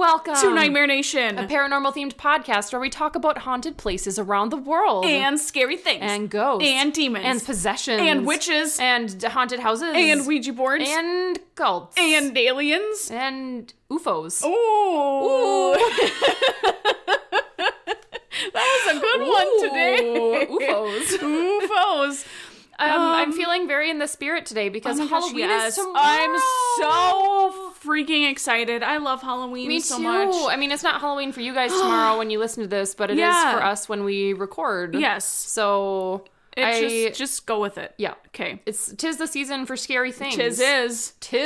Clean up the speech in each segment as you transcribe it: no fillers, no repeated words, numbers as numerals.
Welcome to Nightmare Nation, a paranormal-themed podcast where we talk about haunted places around the world. And scary things. And ghosts. And demons. And possessions. And witches. And haunted houses. And Ouija boards. And cults. And aliens. And UFOs. Ooh. That was a good one today. UFOs. I'm feeling very in the spirit today because Halloween is tomorrow. I'm so freaking excited. I love Halloween so much. I mean, it's not Halloween for you guys tomorrow when you listen to this, but it is for us when we record. Yes. So just go with it. Yeah. Okay. Tis the season for scary things. Tis is. Do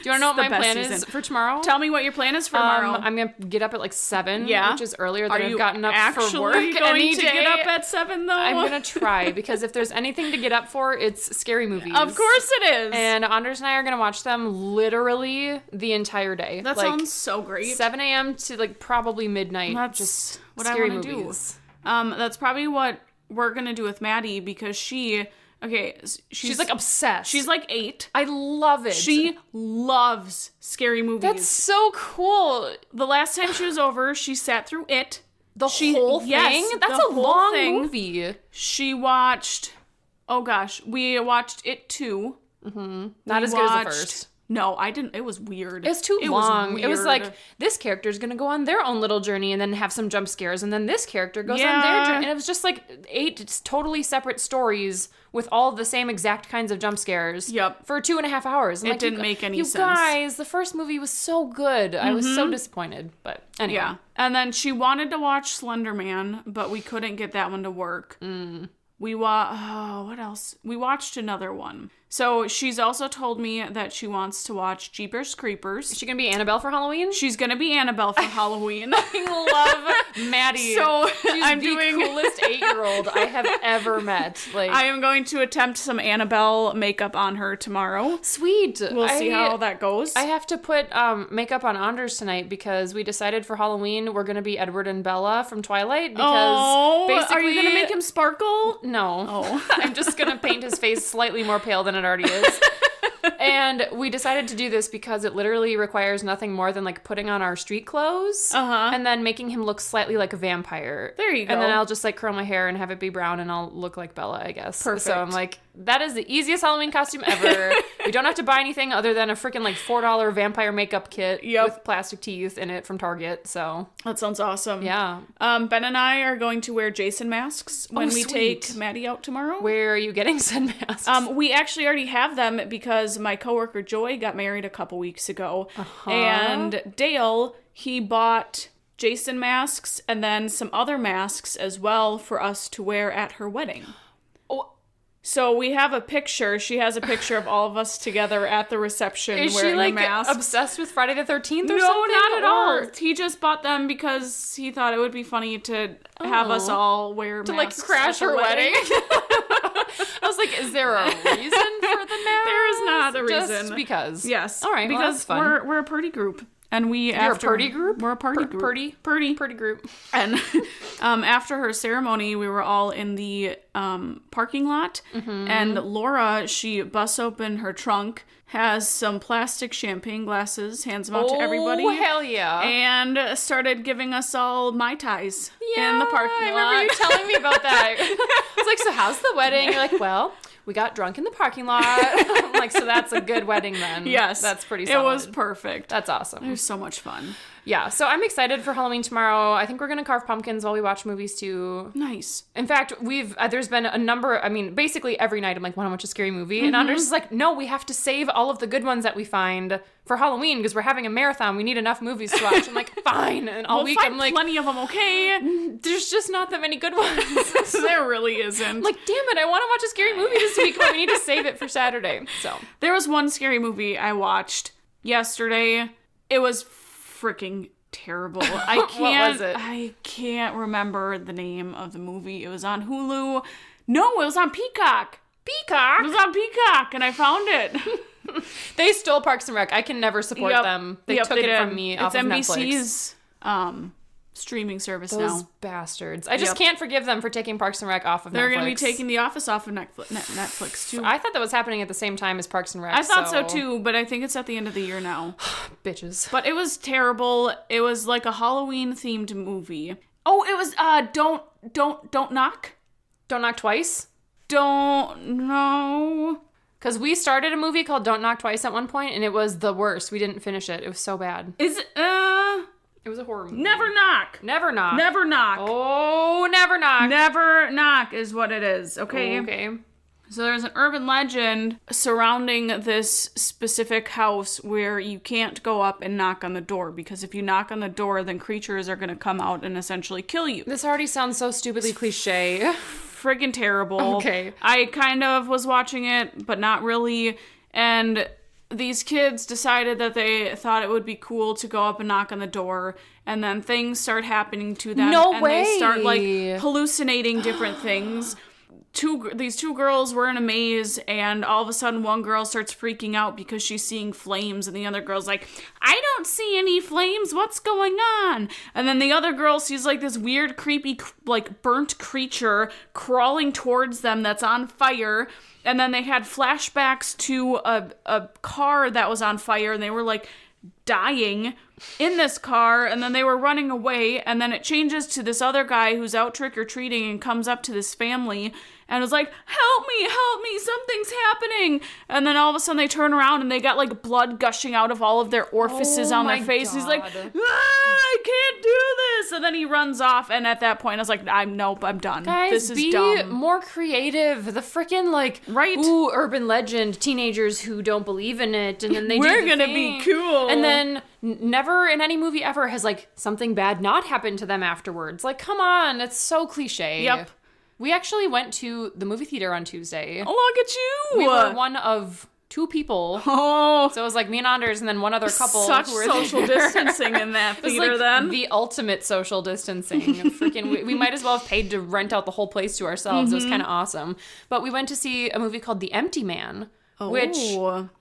you want to know what my plan is for tomorrow? Tell me what your plan is for tomorrow. I'm going to get up at like 7, which is earlier than I've gotten up for work. Are you going to get up at 7 though? I'm going to try because if there's anything to get up for, it's scary movies. Of course it is. And Anders and I are going to watch them literally the entire day. That sounds so great. 7 a.m. to like probably midnight. That's just what scary I want to movies. Do. That's probably what we're going to do with Maddie because she's like obsessed. She's like 8. I love it. She loves scary movies. That's so cool. The last time she was over, she sat through it. The whole thing? Yes, that's a long movie. She watched, we watched it 2. Mm-hmm. Not as good as the first. No, I didn't. It was weird. It was too long. It was like, this character's going to go on their own little journey and then have some jump scares. And then this character goes on their journey. And it was just like 8 totally separate stories with all the same exact kinds of jump scares. Yep. For 2.5 hours. It didn't make any sense. You guys, the first movie was so good. I was so disappointed. But anyway. Yeah. And then she wanted to watch Slender Man, but we couldn't get that one to work. We what else? We watched another one. So she's also told me that she wants to watch Jeepers Creepers. Is she going to be Annabelle for Halloween? She's going to be Annabelle for Halloween. I love Maddie. So she's the coolest 8-year-old I have ever met. Like, I am going to attempt some Annabelle makeup on her tomorrow. Sweet. We'll see how that goes. I have to put makeup on Anders tonight because we decided for Halloween we're going to be Edward and Bella from Twilight. Because basically, are you going to make him sparkle? No. Oh. I'm just going to paint his face slightly more pale than it already is. And we decided to do this because it literally requires nothing more than like putting on our street clothes and then making him look slightly like a vampire. There you go. And then I'll just like curl my hair and have it be brown and I'll look like Bella, I guess. Perfect. So I'm like, that is the easiest Halloween costume ever. We don't have to buy anything other than a freaking like $4 vampire makeup kit with plastic teeth in it from Target. So that sounds awesome. Yeah. Ben and I are going to wear Jason masks when we take Maddie out tomorrow. Where are you getting said masks? We actually already have them because my coworker Joy got married a couple weeks ago. And Dale, he bought Jason masks and then some other masks as well for us to wear at her wedding. So we have a picture. She has a picture of all of us together at the reception wearing the masks. Is she obsessed with Friday the 13th or something? No, not at all. He just bought them because he thought it would be funny to have us all wear masks. To like crash her wedding. I was like, is there a reason for the mask? There is not a reason. Just because. Yes. All right, because well, that's fun. We're a party group. And You're a party group? We're a party group. Party group. And after her ceremony, we were all in the parking lot. And Laura, she busts open her trunk, has some plastic champagne glasses, hands them out to everybody. Oh, hell yeah. And started giving us all Mai Tais in the parking lot. I remember you telling me about that. I was like, so how's the wedding? You're like, well, we got drunk in the parking lot. I'm like, so that's a good wedding then. Yes. That's pretty solid. It was perfect. That's awesome. It was so much fun. Yeah, so I'm excited for Halloween tomorrow. I think we're going to carve pumpkins while we watch movies too. Nice. In fact, there's been a number, basically every night I'm like, want to watch a scary movie? And Anders is like, no, we have to save all of the good ones that we find for Halloween because we're having a marathon. We need enough movies to watch. I'm like, fine. And all week I'm like, plenty of them, okay? There's just not that many good ones. There really isn't. I'm like, damn it, I want to watch a scary movie this week, but we need to save it for Saturday. So there was one scary movie I watched yesterday. It was freaking terrible. What was it? I can't remember the name of the movie. It was on Hulu. No, it was on Peacock. It was on Peacock, and I found it. They stole Parks and Rec. I can never support them. They took it from me off of Netflix. It's NBC's streaming service now. Those bastards. I just can't forgive them for taking Parks and Rec off of Netflix. They're going to be taking The Office off of Netflix, too. I thought that was happening at the same time as Parks and Rec. I thought so, too, but I think it's at the end of the year now. Bitches. But it was terrible. It was like a Halloween-themed movie. Oh, it was, Don't Knock? Don't Knock Twice? Don't know. Because we started a movie called Don't Knock Twice at one point, and it was the worst. We didn't finish it. It was so bad. Is it, It was a horror movie. Never Knock. Never Knock. Never Knock. Oh, Never Knock. Never Knock is what it is, okay? Okay. So there's an urban legend surrounding this specific house where you can't go up and knock on the door, because if you knock on the door, then creatures are going to come out and essentially kill you. This already sounds so stupidly cliche. Friggin' terrible. Okay. I kind of was watching it, but not really. And these kids decided that they thought it would be cool to go up and knock on the door, and then things start happening to them. No and way. They start like hallucinating different things. These two girls were in a maze, and all of a sudden one girl starts freaking out because she's seeing flames, and the other girl's like, I don't see any flames, what's going on? And then the other girl sees like this weird, creepy, like burnt creature crawling towards them that's on fire. And then they had flashbacks to a car that was on fire, and they were like dying in this car, and then they were running away, and then it changes to this other guy who's out trick-or-treating and comes up to this family and was like, help me, something's happening. And then all of a sudden they turn around and they got like blood gushing out of all of their orifices on their face. God. He's like, I can't do this. And then he runs off, and at that point I was like, I'm done. Guys, this is be dumb. more creative. The freaking like, right? Ooh, urban legend, teenagers who don't believe in it, and then we're do gonna thing. Be cool. And then never in any movie ever has like something bad not happened to them afterwards. Like, come on, it's so cliche. Yep. We actually went to the movie theater on Tuesday. Oh, look at you! We were one of two people. Oh, so it was like me and Anders, and then one other couple. Such who were social distancing in that theater. It was like then the ultimate social distancing. Freaking, we might as well have paid to rent out the whole place to ourselves. It was kind of awesome. But we went to see a movie called The Empty Man. Which,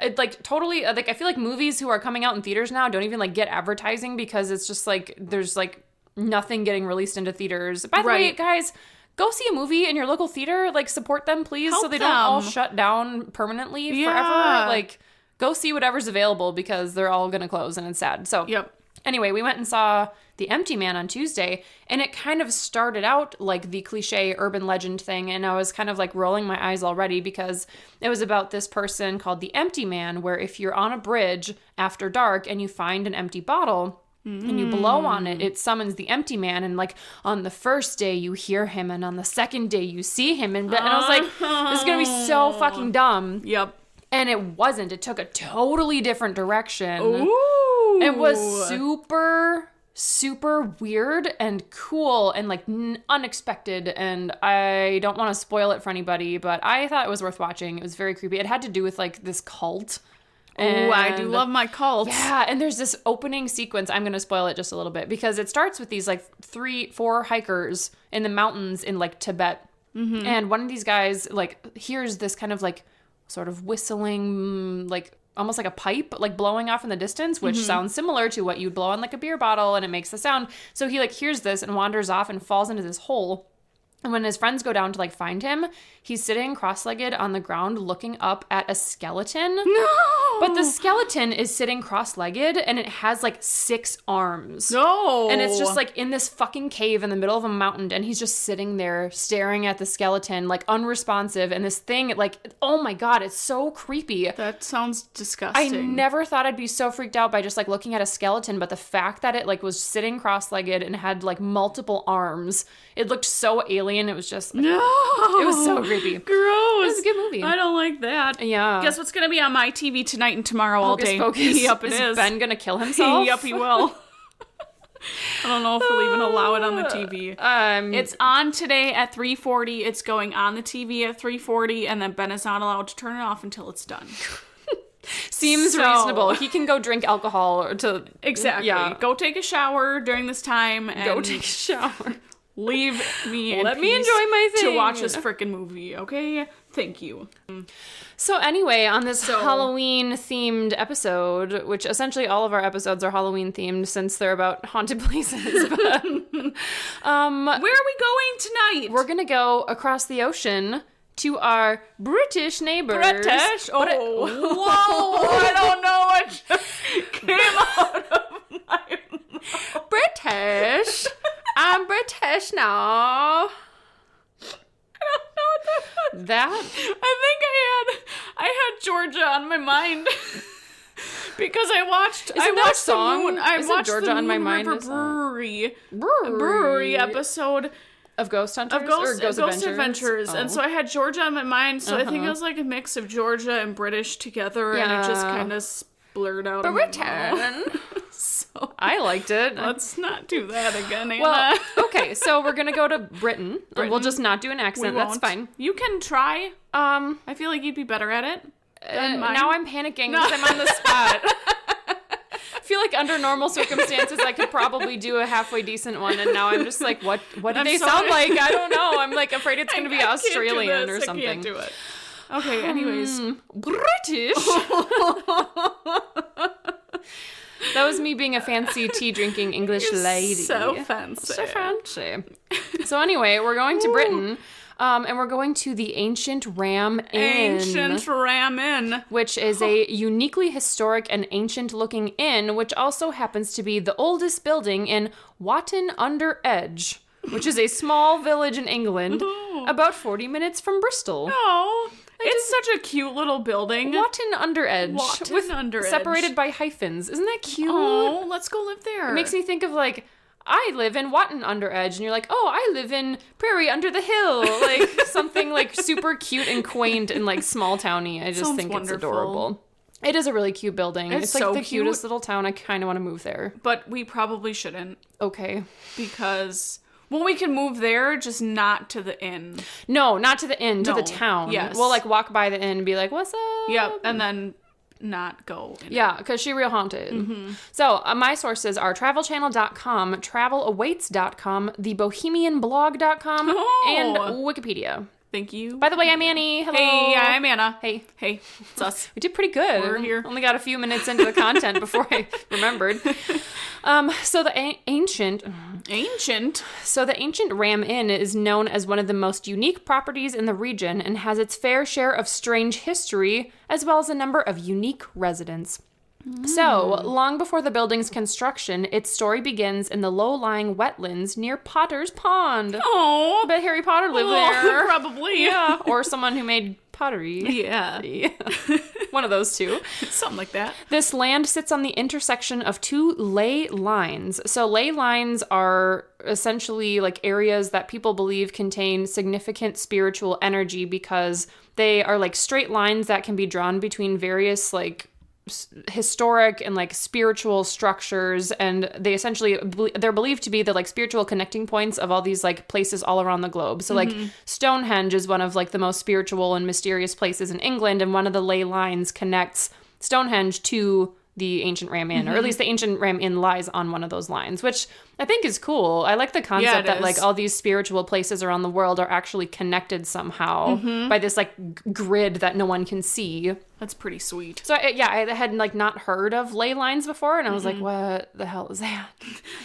it, like, totally, like, I feel like movies who are coming out in theaters now don't even, like, get advertising because it's just, like, there's, like, nothing getting released into theaters. By the way, guys, go see a movie in your local theater. Like, support them, please, so they don't all shut down permanently forever. Like, go see whatever's available because they're all gonna close and it's sad. So, anyway, we went and saw The Empty Man on Tuesday, and it kind of started out like the cliche urban legend thing, and I was kind of like rolling my eyes already because it was about this person called the Empty Man, where if you're on a bridge after dark and you find an empty bottle and you blow on it, it summons the Empty Man, and like on the first day you hear him, and on the second day you see him, and I was like, this is gonna be so fucking dumb. And it wasn't. It took a totally different direction. Ooh. It was super weird and cool and like unexpected, and I don't want to spoil it for anybody, but I thought it was worth watching. It was very creepy. It had to do with like this cult. Oh, I do love my cults. Yeah, and there's this opening sequence. I'm going to spoil it just a little bit because it starts with these like 3-4 hikers in the mountains in like Tibet. And one of these guys like hears this kind of like sort of whistling, like almost like a pipe, like blowing off in the distance, which sounds similar to what you'd blow on like a beer bottle, and it makes the sound. So he like hears this and wanders off and falls into this hole. And when his friends go down to like find him, he's sitting cross-legged on the ground looking up at a skeleton. No! But the skeleton is sitting cross-legged and it has like 6 arms. No! And it's just like in this fucking cave in the middle of a mountain, and he's just sitting there staring at the skeleton, like unresponsive. And this thing, like, oh my God, it's so creepy. That sounds disgusting. I never thought I'd be so freaked out by just like looking at a skeleton, but the fact that it like was sitting cross-legged and had like multiple arms, it looked so alien. It was just like, no. It was so creepy. Gross. It was a good movie. I don't like that. Yeah. Guess what's gonna be on my TV tonight and tomorrow all day? Focus. Yep, it is. Ben gonna kill himself? Yep, he will. I don't know if we'll even allow it on the TV. It's on today at 3:40. It's going on the TV at 3:40, and then Ben is not allowed to turn it off until it's done. Seems reasonable. He can go drink alcohol or to exactly. Yeah. Go take a shower during this time. And go take a shower. Leave me. Let me enjoy my thing to watch this frickin' movie. Okay. Thank you. So anyway, on this Halloween-themed episode, which essentially all of our episodes are Halloween-themed since they're about haunted places, but, where are we going tonight? We're going to go across the ocean to our British neighbors. British? Oh. Whoa! I don't know what just came out of my mouth. British? I'm British now. I don't know what that was. I think I had Georgia on my mind. Because I watched Georgia on My Mind River Brewery episode of Ghost Hunters or Ghost Adventures. And so I had Georgia on my mind, so I think it was like a mix of Georgia and British together, and it just kind of blurred out. Britain. So I liked it. Let's not do that again, Anna. Well, okay, so we're gonna go to Britain. And we'll just not do an accent. That's fine. You can try. I feel like you'd be better at it. Now I'm panicking because I'm on the spot. I feel like under normal circumstances I could probably do a halfway decent one, and now I'm just like, what do they sound like? I don't know. I'm like afraid it's gonna be Australian or something. I can't do it. Okay, anyways. British. That was me being a fancy tea-drinking English lady. So fancy. So fancy. So anyway, we're going to Britain, and we're going to the Ancient Ram Inn. Ancient Ram Inn. Which is a uniquely historic and ancient-looking inn, which also happens to be the oldest building in Wotton-under-Edge, which is a small village in England, about 40 minutes from Bristol. Oh, it's such a cute little building. Wotton-under-Edge. Separated by hyphens. Isn't that cute? Oh, let's go live there. It makes me think of like, I live in Wotton-under-Edge, and you're like, oh, I live in Prairie Under the Hill. Like something like super cute and quaint and like small towny. I just think it's adorable. It is a really cute building. It's like the cutest little town. I kind of want to move there. But we probably shouldn't. Okay. Because... well, we can move there, just not to the inn. No, not to the inn, to the town. Yes. We'll, like, walk by the inn and be like, what's up? Yep, and then not go in. Yeah, because she real haunted. Mm-hmm. So, my sources are travelchannel.com, travelawaits.com, thebohemianblog.com, and Wikipedia. Thank you. By the way, I'm Annie. Hello. Hey, I'm Anna. Hey. It's us. We did pretty good. We're here. Only got a few minutes into the content before I remembered. So the ancient Ram Inn is known as one of the most unique properties in the region and has its fair share of strange history, as well as a number of unique residents. So, long before the building's construction, its story begins in the low-lying wetlands near Potter's Pond. Oh, I bet Harry Potter lived there. Probably. Yeah. Or someone who made pottery. Yeah. One of those two. Something like that. This land sits on the intersection of two ley lines. So ley lines are essentially like areas that people believe contain significant spiritual energy because they are like straight lines that can be drawn between various like historic and like spiritual structures, and they essentially they're believed to be the like spiritual connecting points of all these like places all around the globe. So like Stonehenge is one of like the most spiritual and mysterious places in England, and one of the ley lines connects Stonehenge to the Ancient Ram Inn, or at least the Ancient Ram Inn lies on one of those lines, which I think is cool. I like the concept that like all these spiritual places around the world are actually connected somehow by this like grid that no one can see. That's pretty sweet. So I had like not heard of ley lines before, and I was like, what the hell is that?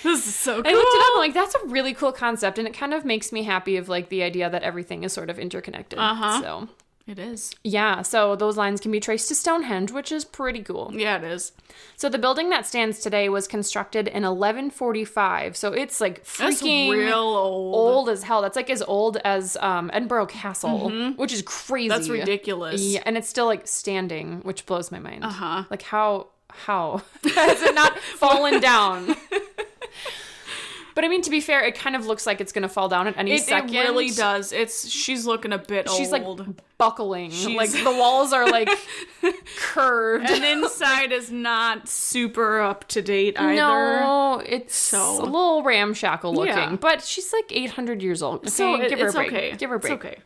This is so cool. I looked it up, I'm like, that's a really cool concept, and it kind of makes me happy of like the idea that everything is sort of interconnected. So it is. Yeah, so those lines can be traced to Stonehenge, which is pretty cool. Yeah, it is. So the building that stands today was constructed in 1145, so it's like freaking real old as hell. That's like as old as Edinburgh Castle, which is crazy. That's ridiculous. Yeah, and it's still like standing, which blows my mind. Like how has it not fallen down? But I mean, to be fair, it kind of looks like it's going to fall down at any second. It really does. She's looking a bit old. She's like buckling. Like the walls are like curved. And inside is not super up to date either. No, it's a little ramshackle looking. Yeah. But she's like 800 years old. So give her a break. Okay. Give her a break. It's okay.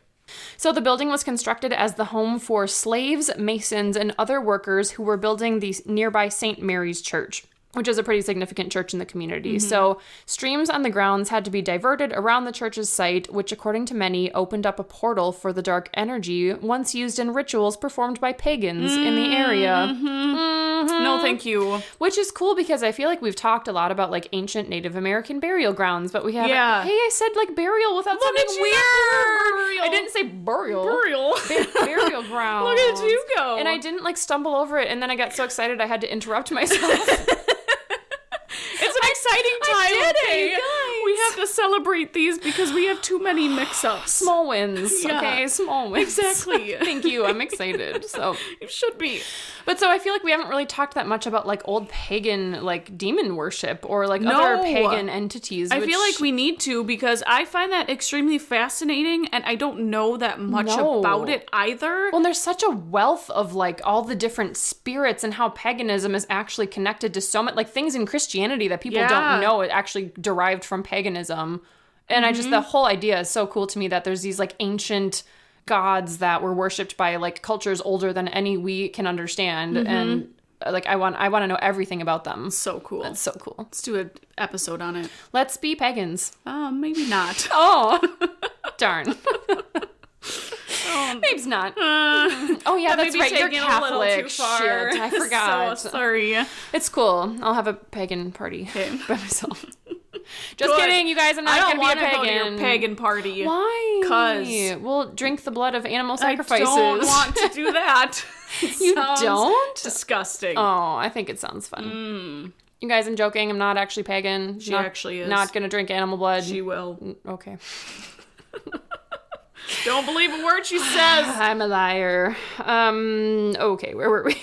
So the building was constructed as the home for slaves, masons, and other workers who were building the nearby St. Mary's Church. which is a pretty significant church in the community. So streams on the grounds had to be diverted around the church's site, which, according to many, opened up a portal for the dark energy once used in rituals performed by pagans in the area. No, thank you. Which is cool because I feel like we've talked a lot about like ancient Native American burial grounds, but we haven't. Yeah. Hey, I said like burial without something weird. I didn't say burial. Burial ground. Look at you go. And I didn't like stumble over it, and then I got so excited I had to interrupt myself. It's an exciting time. Okay, we have to celebrate these because we have too many mix-ups. Small wins. Yeah. Okay, small wins. Exactly. Thank you. I'm excited. So you should be. But so I feel like we haven't really talked that much about like old pagan like demon worship or like other pagan entities. I feel like we need to because I find that extremely fascinating and I don't know that much about it either. Well, there's such a wealth of like all the different spirits and how paganism is actually connected to so much like things in Christianity that people don't know it actually derived from paganism. And I just, the whole idea is so cool to me that there's these like ancient gods that were worshipped by like cultures older than any we can understand. And like I want to know everything about them. So cool. That's so cool. Let's do an episode on it. Let's be pagans. Maybe not. Oh, darn. Maybe not. Yeah, that's right. You're Catholic. Shit, I forgot. So sorry. It's cool. I'll have a pagan party by myself. Just kidding, you guys. I'm not going to be a pagan. I don't want to go to your pagan party. Why? Because we'll drink the blood of animal sacrifices. I don't want to do that. You don't? Disgusting. Oh, I think it sounds fun. You guys, I'm joking. I'm not actually pagan. She actually is. Not going to drink animal blood. She will. Okay. Don't believe a word she says. I'm a liar. Okay, where were we?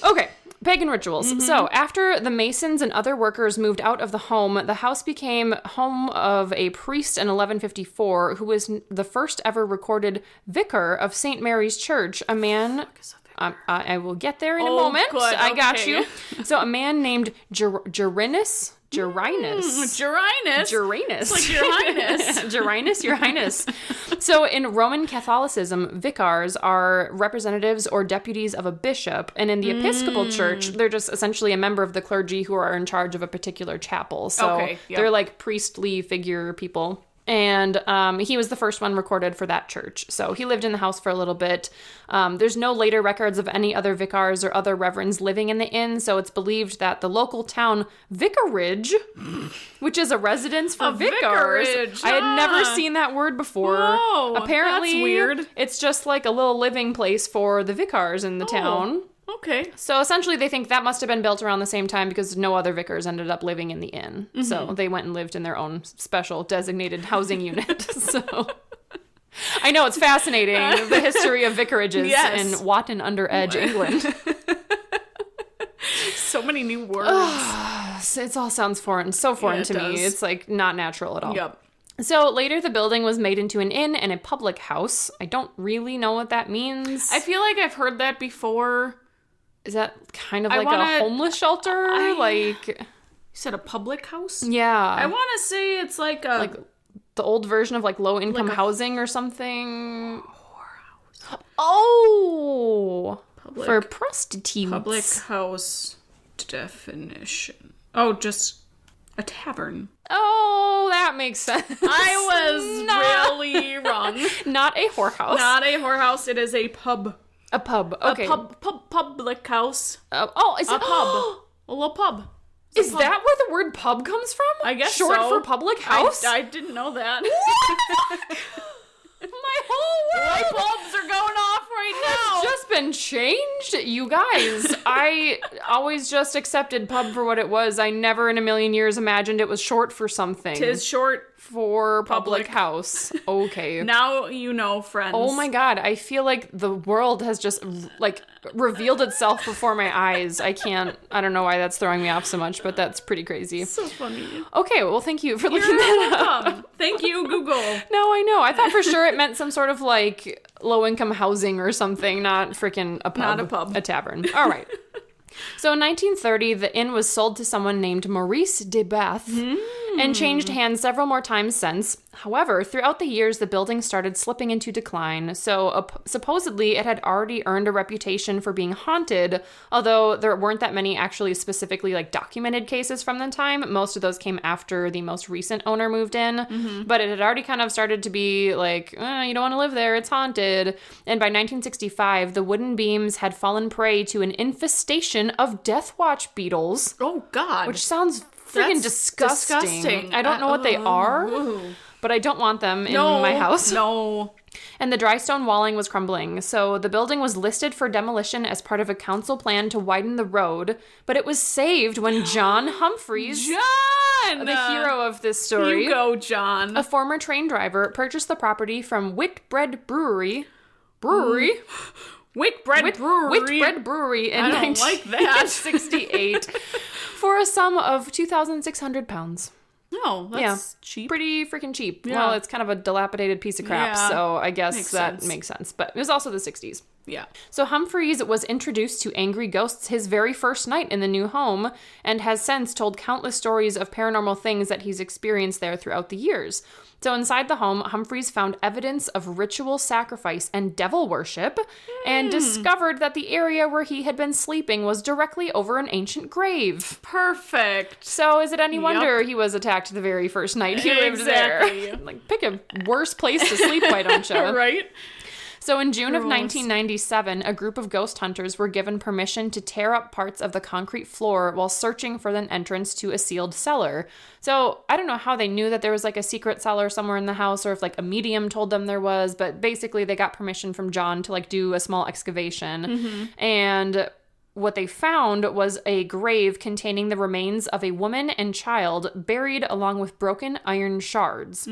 Okay, pagan rituals. So after the Masons and other workers moved out of the home, the house became home of a priest in 1154 who was the first ever recorded vicar of St. Mary's Church, a man... I will get there in a moment. Good. I got you. So a man named Jarinus. It's like your highness. Jarinus, your highness. So in Roman Catholicism, vicars are representatives or deputies of a bishop. And in the Episcopal Church, they're just essentially a member of the clergy who are in charge of a particular chapel. So they're like priestly figure people. And he was the first one recorded for that church. So he lived in the house for a little bit. There's no later records of any other vicars or other reverends living in the inn. So it's believed that the local town vicarage, which is a residence for vicars. I had never seen that word before. Whoa, apparently, that's weird. It's just like a little living place for the vicars in the town. Okay. So essentially they think that must have been built around the same time because no other vicars ended up living in the inn. So they went and lived in their own special designated housing unit. So I know, it's fascinating, the history of vicarages in Wotton-under-Edge, England. So many new words. It all sounds foreign. So foreign to me. It's like not natural at all. Yep. So later the building was made into an inn and a public house. I don't really know what that means. I feel like I've heard that before. Is that kind of like a homeless shelter? You said a public house? Yeah. I want to say it's like a... Like the old version of like low-income housing or something. Whorehouse. Oh! For prostitutes. Public house definition. Oh, just a tavern. Oh, that makes sense. I was really wrong. Not a whorehouse. Not a whorehouse. It is a pub. A pub. Okay. A public house. Is it a pub? A little pub. Is that where the word pub comes from? I guess Short for public house? I didn't know that. What the fuck? My whole light bulbs are going off right now. It's just been changed. You guys, I always just accepted pub for what it was. I never in a million years imagined it was short for something. 'Tis short for public house. Okay. Now you know, friends. Oh my god, I feel like the world has just like revealed itself before my eyes. I don't know why that's throwing me off so much, but that's pretty crazy. So funny. Okay, well thank you for looking that up. Thank you, Google. No, I know. I thought for sure it meant some sort of like low-income housing or something, not freaking a pub. Not a pub. A tavern. All right. So in 1930, the inn was sold to someone named Maurice de Bath, and changed hands several more times since. However, throughout the years, the building started slipping into decline, so supposedly it had already earned a reputation for being haunted, although there weren't that many actually specifically like documented cases from the time. Most of those came after the most recent owner moved in, but it had already kind of started to be like, you don't want to live there, it's haunted. And by 1965, the wooden beams had fallen prey to an infestation of death watch beetles. Oh, God. Which sounds freaking disgusting. I don't know what they are, but I don't want them in my house. No. And the dry stone walling was crumbling, so the building was listed for demolition as part of a council plan to widen the road, but it was saved when John Humphreys, the hero of this story, you go, John, a former train driver, purchased the property from Whitbread Brewery Whitbread Brewery in 1968 for a sum of £2,600. No, that's cheap. Pretty freaking cheap. Yeah. Well, it's kind of a dilapidated piece of crap, so I guess makes sense. But it was also the 60s. Yeah. So Humphreys was introduced to angry ghosts his very first night in the new home and has since told countless stories of paranormal things that he's experienced there throughout the years. So inside the home, Humphreys found evidence of ritual sacrifice and devil worship and discovered that the area where he had been sleeping was directly over an ancient grave. Perfect. So is it any wonder he was attacked the very first night he lived there? Like, pick a worse place to sleep, why don't you? Right? So in June of 1997, a group of ghost hunters were given permission to tear up parts of the concrete floor while searching for an entrance to a sealed cellar. So I don't know how they knew that there was like a secret cellar somewhere in the house or if like a medium told them there was, but basically they got permission from John to like do a small excavation. And what they found was a grave containing the remains of a woman and child buried along with broken iron shards.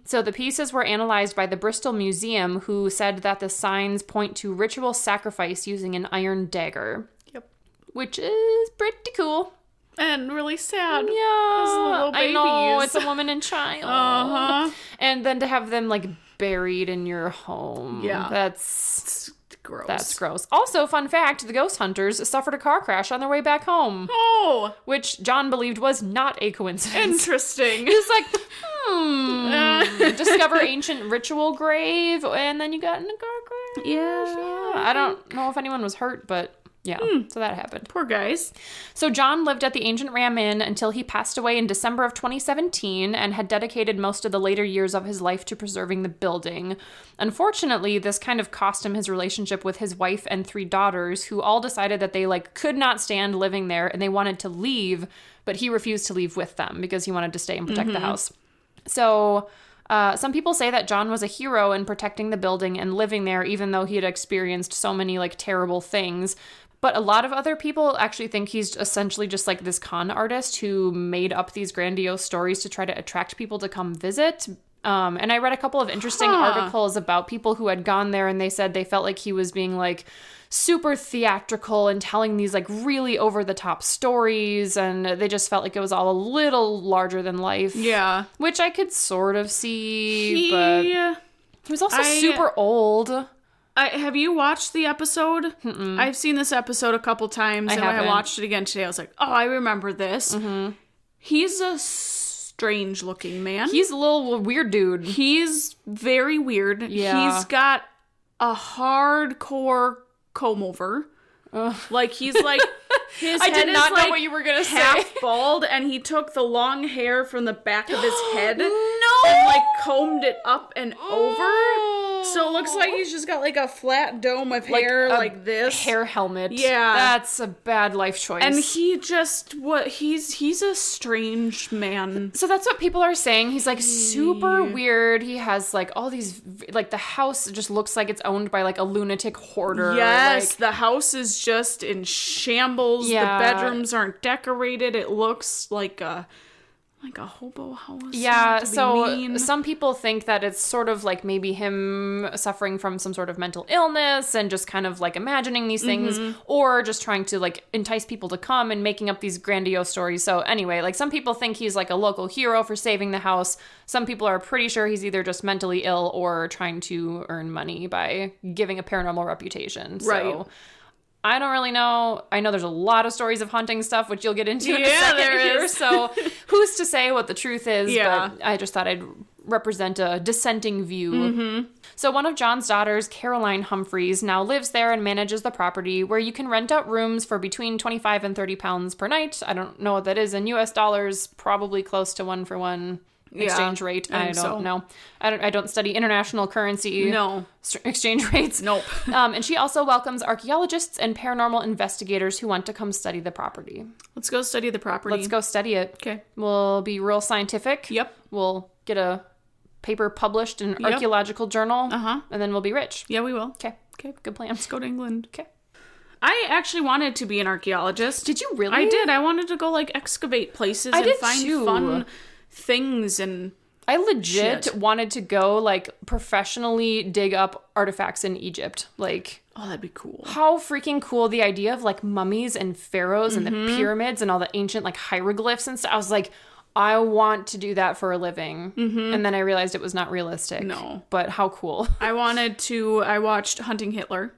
So the pieces were analyzed by the Bristol Museum, who said that the signs point to ritual sacrifice using an iron dagger. Yep. Which is pretty cool. And really sad. Yeah. Little babies. I know, it's a woman and child. Uh-huh. And then to have them like buried in your home. Yeah. That's gross. That's gross. Also, fun fact, the ghost hunters suffered a car crash on their way back home. Oh! Which John believed was not a coincidence. Interesting. He was like, discover ancient ritual grave, and then you got in a car crash. Yeah. I don't know if anyone was hurt, but yeah, so that happened. Poor guys. So John lived at the Ancient Ram Inn until he passed away in December of 2017 and had dedicated most of the later years of his life to preserving the building. Unfortunately, this kind of cost him his relationship with his wife and 3 daughters, who all decided that they could not stand living there and they wanted to leave, but he refused to leave with them because he wanted to stay and protect the house. So some people say that John was a hero in protecting the building and living there, even though he had experienced so many terrible things. But a lot of other people actually think he's essentially just this con artist who made up these grandiose stories to try to attract people to come visit. And I read a couple of interesting articles about people who had gone there, and they said they felt like he was being super theatrical and telling these really over the top stories, and they just felt like it was all a little larger than life. Yeah. Which I could sort of see, but he was also super old. Have you watched the episode? Mm-mm. I've seen this episode a couple times, and when I watched it again today, I was like, oh, I remember this. Mm-hmm. He's a strange-looking man. He's a little weird dude. He's very weird. Yeah. He's got a hardcore comb-over. He's his I head did not is know what you were gonna say. Half bald, and he took the long hair from the back of his head no! and combed it up and over. So it looks like he's just got a flat dome of hair like this. Hair helmet. Yeah. That's a bad life choice. And he just he's a strange man. So that's what people are saying. He's super weird. He has all these the house just looks like it's owned by a lunatic hoarder. Yes, the house is just in shambles. Yeah. The bedrooms aren't decorated. It looks like a hobo house. Yeah, so some people think that it's sort of maybe him suffering from some sort of mental illness and just kind of imagining these things, or just trying to entice people to come and making up these grandiose stories. So anyway, some people think he's a local hero for saving the house. Some people are pretty sure he's either just mentally ill or trying to earn money by giving a paranormal reputation. Right. So I don't really know. I know there's a lot of stories of haunting stuff, which you'll get into in a second here. So who's to say what the truth is? Yeah. But I just thought I'd represent a dissenting view. So one of John's daughters, Caroline Humphreys, now lives there and manages the property, where you can rent out rooms for between 25 and 30 pounds per night. I don't know what that is in US dollars, probably close to 1-for-1 exchange rate. I don't know. I don't study international currency exchange rates. Nope. And she also welcomes archaeologists and paranormal investigators who want to come study the property. Let's go study the property. Let's go study it. Okay. We'll be real scientific. Yep. We'll get a paper published in an archaeological journal. And then we'll be rich. Yeah, we will. Okay. Good plan. Let's go to England. Okay. I actually wanted to be an archaeologist. Did you really? I did. I wanted to go like excavate places and find fun things, and I legit wanted to go like professionally dig up artifacts in Egypt. Like, oh, that'd be cool. How freaking cool, the idea of like mummies and pharaohs and the pyramids and all the ancient like hieroglyphs and stuff. I was like, I want to do that for a living. And then I realized it was not realistic. No. But how cool. I watched Hunting Hitler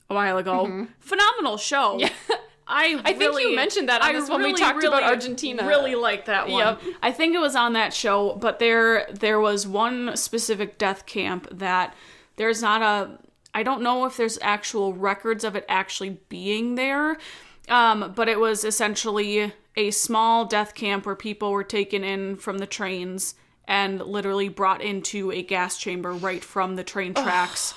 a while ago. Phenomenal show. Yeah. I think you mentioned that on this when we talked about Argentina. Really like that one. Yep. I think it was on that show, but there was one specific death camp that there's not I don't know if there's actual records of it actually being there, but it was essentially a small death camp where people were taken in from the trains and literally brought into a gas chamber right from the train tracks.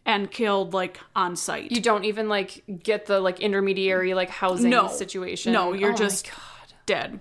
And killed, like, on site. You don't even, like, get the, like, intermediary, like, housing situation. No, you're just dead.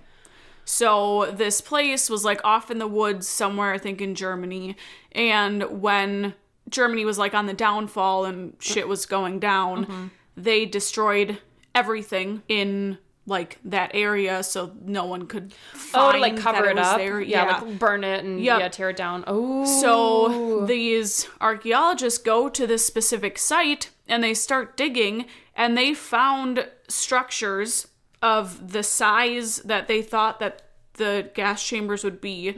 So this place was, like, off in the woods somewhere, I think, in Germany. And when Germany was, like, on the downfall and shit was going down, they destroyed everything in, like, that area so no one could find to, like, cover it up. There. Yeah, like, burn it and, tear it down. Oh. So these archaeologists go to this specific site and they start digging, and they found structures of the size that they thought that the gas chambers would be.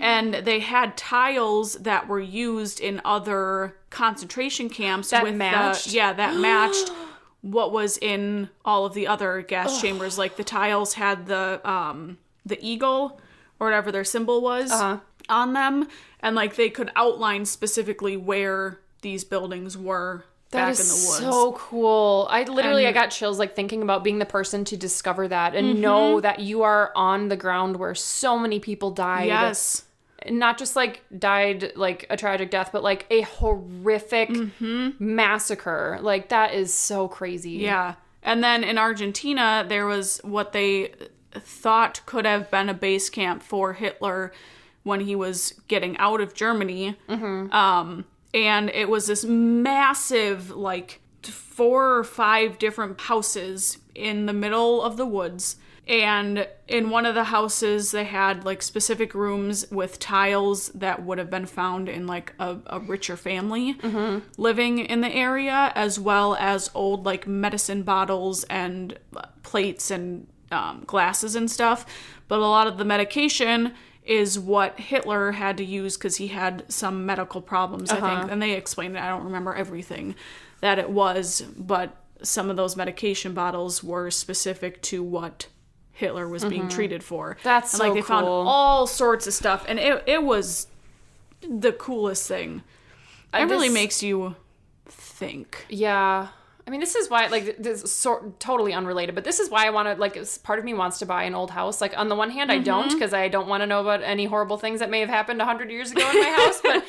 And they had tiles that were used in other concentration camps. That matched? That matched what was in all of the other gas chambers. Like, the tiles had the eagle, or whatever their symbol was, on them. And, like, they could outline specifically where these buildings were back in the woods. So cool. I got chills, like, thinking about being the person to discover that and know that you are on the ground where so many people died. Yes. Not just, like, died, like, a tragic death, but, like, a horrific massacre. Like, that is so crazy. Yeah. And then in Argentina, there was what they thought could have been a base camp for Hitler when he was getting out of Germany. And it was this massive, like, 4 or 5 different houses in the middle of the woods. And in one of the houses, they had, like, specific rooms with tiles that would have been found in, like, a richer family living in the area, as well as old, like, medicine bottles and plates and glasses and stuff. But a lot of the medication is what Hitler had to use because he had some medical problems, I think. And they explained it. I don't remember everything that it was, but some of those medication bottles were specific to what Hitler was being treated for. That's and, so like, they cool. found all sorts of stuff, and it was the coolest thing. It really makes you think. Yeah. I mean, this is why, like, this is totally unrelated, but this is why I want to, like, part of me wants to buy an old house. Like, on the one hand, I don't, because I don't want to know about any horrible things that may have happened 100 years ago in my house, but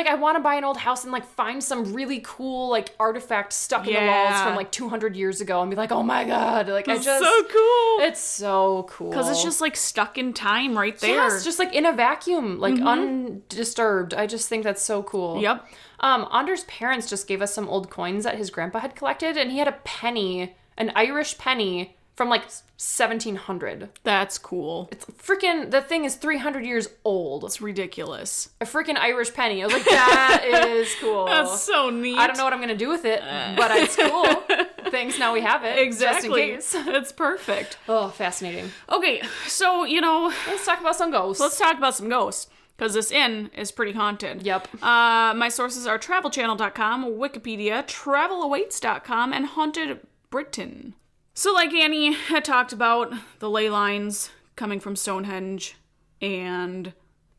I want to buy an old house and, like, find some really cool, like, artifact stuck in the walls from, like, 200 years ago and be like, oh my god, like, It's so cool. It's so cool. Because it's just, like, stuck in time right there. Yes, just, like, in a vacuum, like, undisturbed. I just think that's so cool. Yep. Anders' parents just gave us some old coins that his grandpa had collected, and he had a penny, an Irish penny from, like, 1700. That's cool. It's freaking, the thing is 300 years old. It's ridiculous. A freaking Irish penny. I was like, that is cool. That's so neat. I don't know what I'm going to do with it, but it's cool. Thanks, now we have it. Exactly. Just in case. It's perfect. Oh, fascinating. Okay, so, let's talk about some ghosts. Let's talk about some ghosts. because this inn is pretty haunted. Yep. My sources are travelchannel.com, Wikipedia, travelawaits.com, and Haunted Britain. So like Annie had talked about, the ley lines coming from Stonehenge and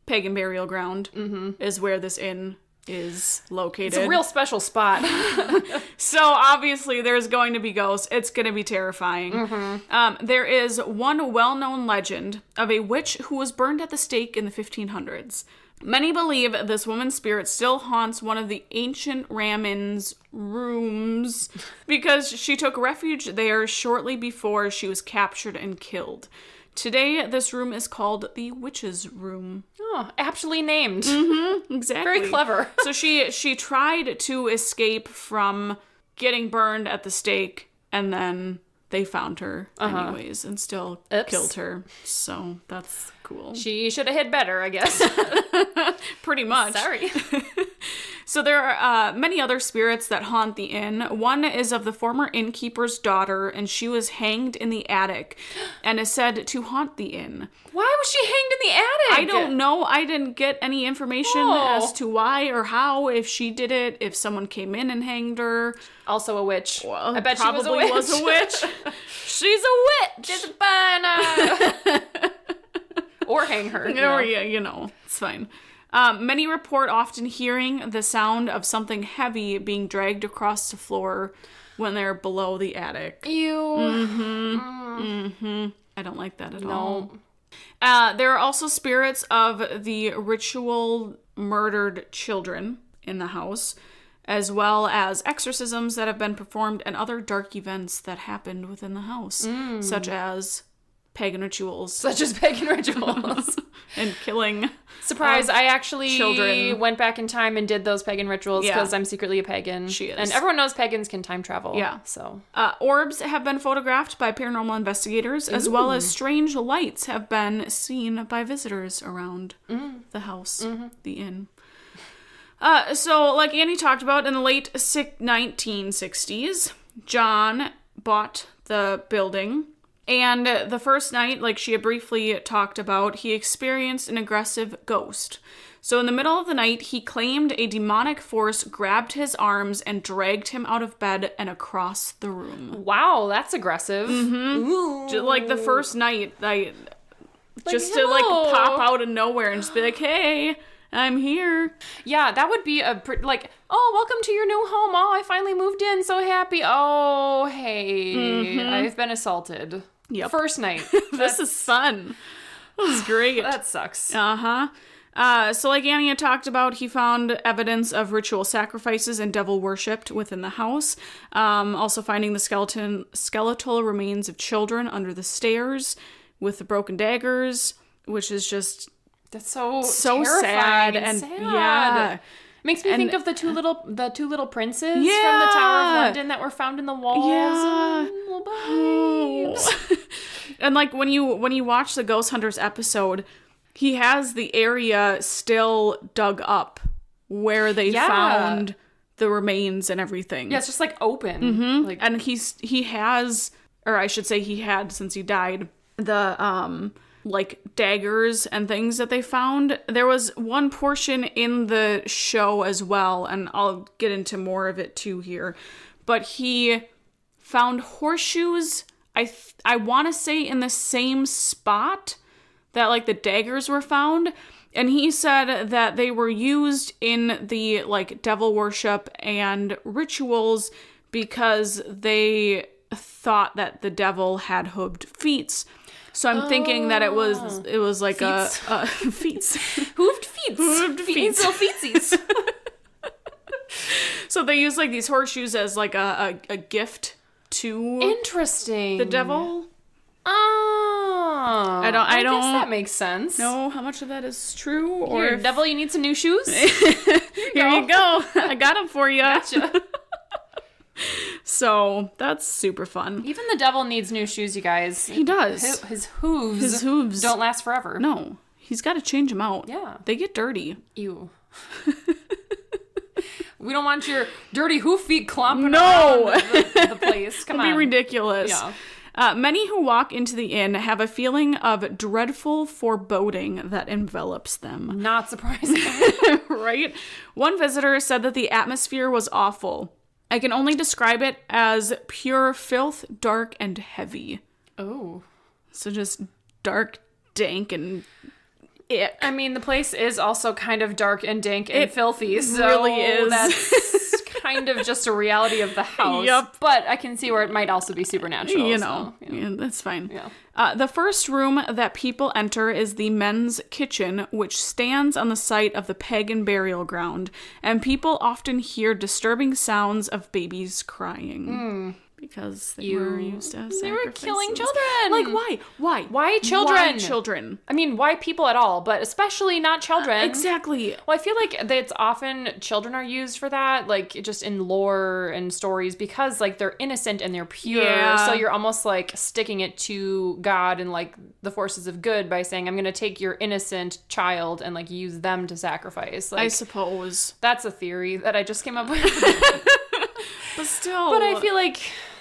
Pagan burial ground is where this inn is located. It's a real special spot. So obviously there's going to be ghosts. It's going to be terrifying. There is one well-known legend of a witch who was burned at the stake in the 1500s. Many believe this woman's spirit still haunts one of the ancient Ramin's rooms because she took refuge there shortly before she was captured and killed. Today, this room is called the Witch's Room. Oh, aptly named. Exactly. Very clever. So she tried to escape from getting burned at the stake, and then they found her anyways and still killed her. So that's cool. She should have hid better, I guess. Pretty much. Sorry. So there are many other spirits that haunt the inn. One is of the former innkeeper's daughter, and she was hanged in the attic and is said to haunt the inn. Why was she hanged in the attic? I don't know. I didn't get any information as to why or how, if she did it, if someone came in and hanged her. Also a witch. Well, I bet she probably was a witch. She's a witch. Just burn her. Or hang her. Or, it's fine. Many report often hearing the sound of something heavy being dragged across the floor when they're below the attic. Ew. I don't like that at all. There are also spirits of the ritual murdered children in the house, as well as exorcisms that have been performed and other dark events that happened within the house, such as pagan rituals. And killing. Surprise, I actually children. went back in time and did those pagan rituals because I'm secretly a pagan. She is. And everyone knows pagans can time travel. Yeah. So. Orbs have been photographed by paranormal investigators, as well as strange lights have been seen by visitors around the house, the inn. So, like Annie talked about, in the late 1960s, John bought the building. And the first night, like she had briefly talked about, he experienced an aggressive ghost. So in the middle of the night, he claimed a demonic force grabbed his arms and dragged him out of bed and across the room. Wow, that's aggressive. Just, like the first night, to pop out of nowhere and just be like, hey, I'm here. Yeah, that would be welcome to your new home. Oh, I finally moved in. So happy. Oh, hey, I've been assaulted. Yep. First night. This is fun. This is great. That sucks. So like Annie had talked about, he found evidence of ritual sacrifices and devil worshipped within the house. Also finding the skeletal remains of children under the stairs with the broken daggers, which is just... That's so sad and sad. Yeah. Makes me think of the two little princes from the Tower of London that were found in the walls. Yeah. Little babes. And like when you watch the Ghost Hunters episode, he has the area still dug up where they found the remains and everything. Yeah, it's just like open. And he has, or I should say he had since he died, the like daggers and things that they found. There was one portion in the show as well, and I'll get into more of it too here, but he found horseshoes, I want to say in the same spot that like the daggers were found, and he said that they were used in the like devil worship and rituals because they thought that the devil had hooved feet. So I'm thinking that it was like feets. Feets. Hooved feets. Hooved feets. Little feetsies. So they use like these horseshoes as like a gift to Interesting. the devil. Oh. I don't guess that makes sense. know how much of that is true, or Here, devil, you need some new shoes? Here you go. I got them for you. Gotcha. So that's super fun. Even the devil needs new shoes, you guys. He does. His hooves don't last forever. No, he's got to change them out. Yeah. They get dirty. Ew. We don't want your dirty hoof feet clomping No. around the place. Come on. It'd be ridiculous. Yeah. Many who walk into the inn have a feeling of dreadful foreboding that envelops them. Not surprising. Right? One visitor said that the atmosphere was awful. I can only describe it as pure filth, dark, and heavy. Oh. So just dark, dank, and ick. I mean, the place is also kind of dark and dank and filthy, so really is. That's kind of just a reality of the house. Yep. But I can see where it might also be supernatural. Yeah, that's fine. Yeah. The first room that people enter is the men's kitchen, which stands on the site of the Pagan burial ground, and people often hear disturbing sounds of babies crying. Because they were used as They were killing sacrifices. children. Like, why? Why children? Why children? I mean, why people at all, but especially not children. Exactly. Well, I feel like it's often children are used for that, like just in lore and stories, because like they're innocent and they're pure. Yeah. So you're almost like sticking it to God and like the forces of good by saying, I'm going to take your innocent child and like use them to sacrifice. Like, I suppose. That's a theory that I just came up with. But still. But I feel like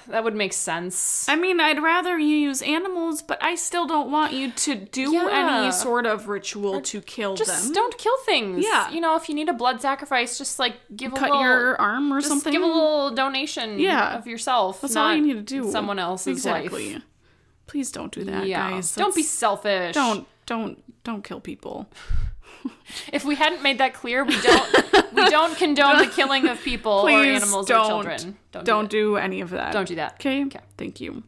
that would make sense. I mean, I'd rather you use animals, but I still don't want you to do any sort of ritual to kill them. Just don't kill things. Yeah. You know, if you need a blood sacrifice, just like give Cut a little... your arm or something. Just give a little donation of yourself. That's all you need to do. Someone else's life. Please don't do that, guys. Don't be selfish. Don't kill people. If we hadn't made that clear, we don't condone the killing of people or animals or children. Don't do any of that. Don't do that. Okay? Thank you.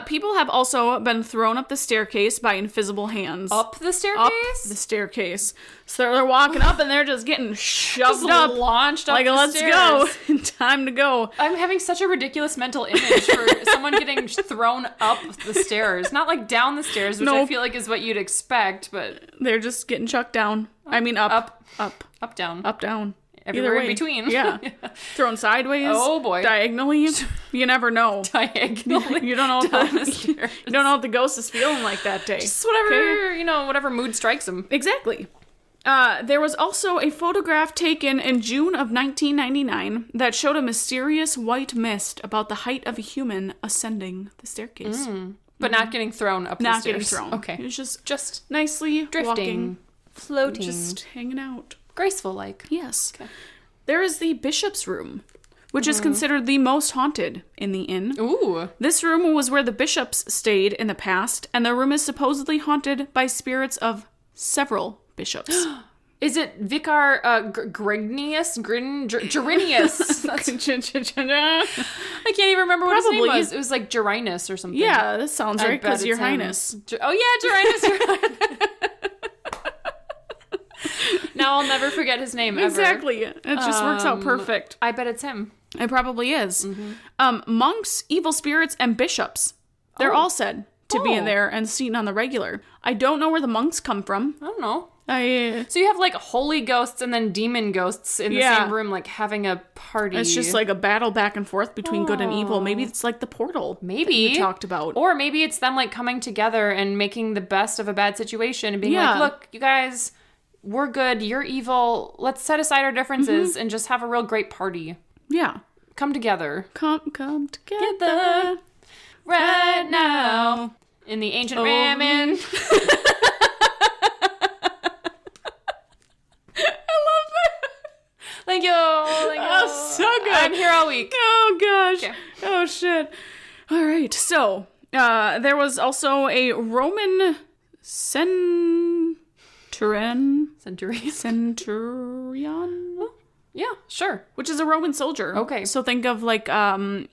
People have also been thrown up the staircase by invisible hands. Up the staircase? Up the staircase. So they're walking up and they're just getting shoved up. Launched up like, the let's stairs. go. Time to go. I'm having such a ridiculous mental image for someone getting thrown up the stairs. Not like down the stairs, which I feel like is what you'd expect, but... They're just getting chucked down. I mean, up. Up, down. Up, down. Everywhere in between. Yeah. Thrown sideways. Oh, boy. Diagonally. You never know. Diagonally. You don't know you don't know what the ghost is feeling like that day. Just whatever, whatever mood strikes them. Exactly. There was also a photograph taken in June of 1999 that showed a mysterious white mist about the height of a human ascending the staircase. But not getting thrown up the Not stairs. getting thrown. Okay. It was just nicely drifting. Walking, floating. just hanging out. Graceful-like. Yes. Okay. There is the bishop's room, which is considered the most haunted in the inn. Ooh. This room was where the bishops stayed in the past, and the room is supposedly haunted by spirits of several bishops. Is it Vicar Grignius? Gerinius? I can't even remember what his name was. It was like Gerinus or something. Yeah, that sounds right, because Your Highness. Oh yeah, Gerinus. Now I'll never forget his name ever. Exactly. It just works out perfect. I bet it's him. It probably is. Monks, evil spirits, and bishops. They're all said to be in there and seen on the regular. I don't know where the monks come from. I don't know. So you have like holy ghosts and then demon ghosts in the same room, like having a party. It's just like a battle back and forth between good and evil. Maybe it's like the portal. Maybe that you talked about. Or maybe it's them like coming together and making the best of a bad situation and being like, look, you guys, we're good, you're evil. Let's set aside our differences and just have a real great party. Yeah. Come together. Come together. Right now. In the ancient ramen. Thank you. Oh, so good. I'm here all week. Oh, gosh. Okay. Oh, shit. All right. So, there was also a Roman centurion. Yeah, sure. Which is a Roman soldier. Okay. So think of like have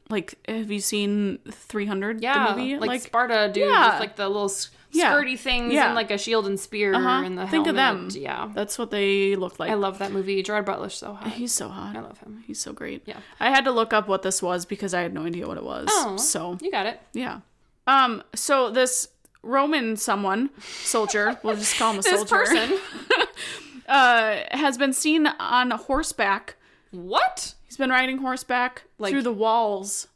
you seen 300? Yeah, the movie? like Sparta dude with like the little skirty things and like a shield and spear and the helmet. Think of them. Yeah. That's what they look like. I love that movie. Gerard Butler's so hot. He's so hot. I love him. He's so great. Yeah. I had to look up what this was because I had no idea what it was. Oh, so you got it. Yeah. So this Roman soldier, we'll just call him a soldier. This person has been seen on horseback. What? He's been riding horseback through the walls.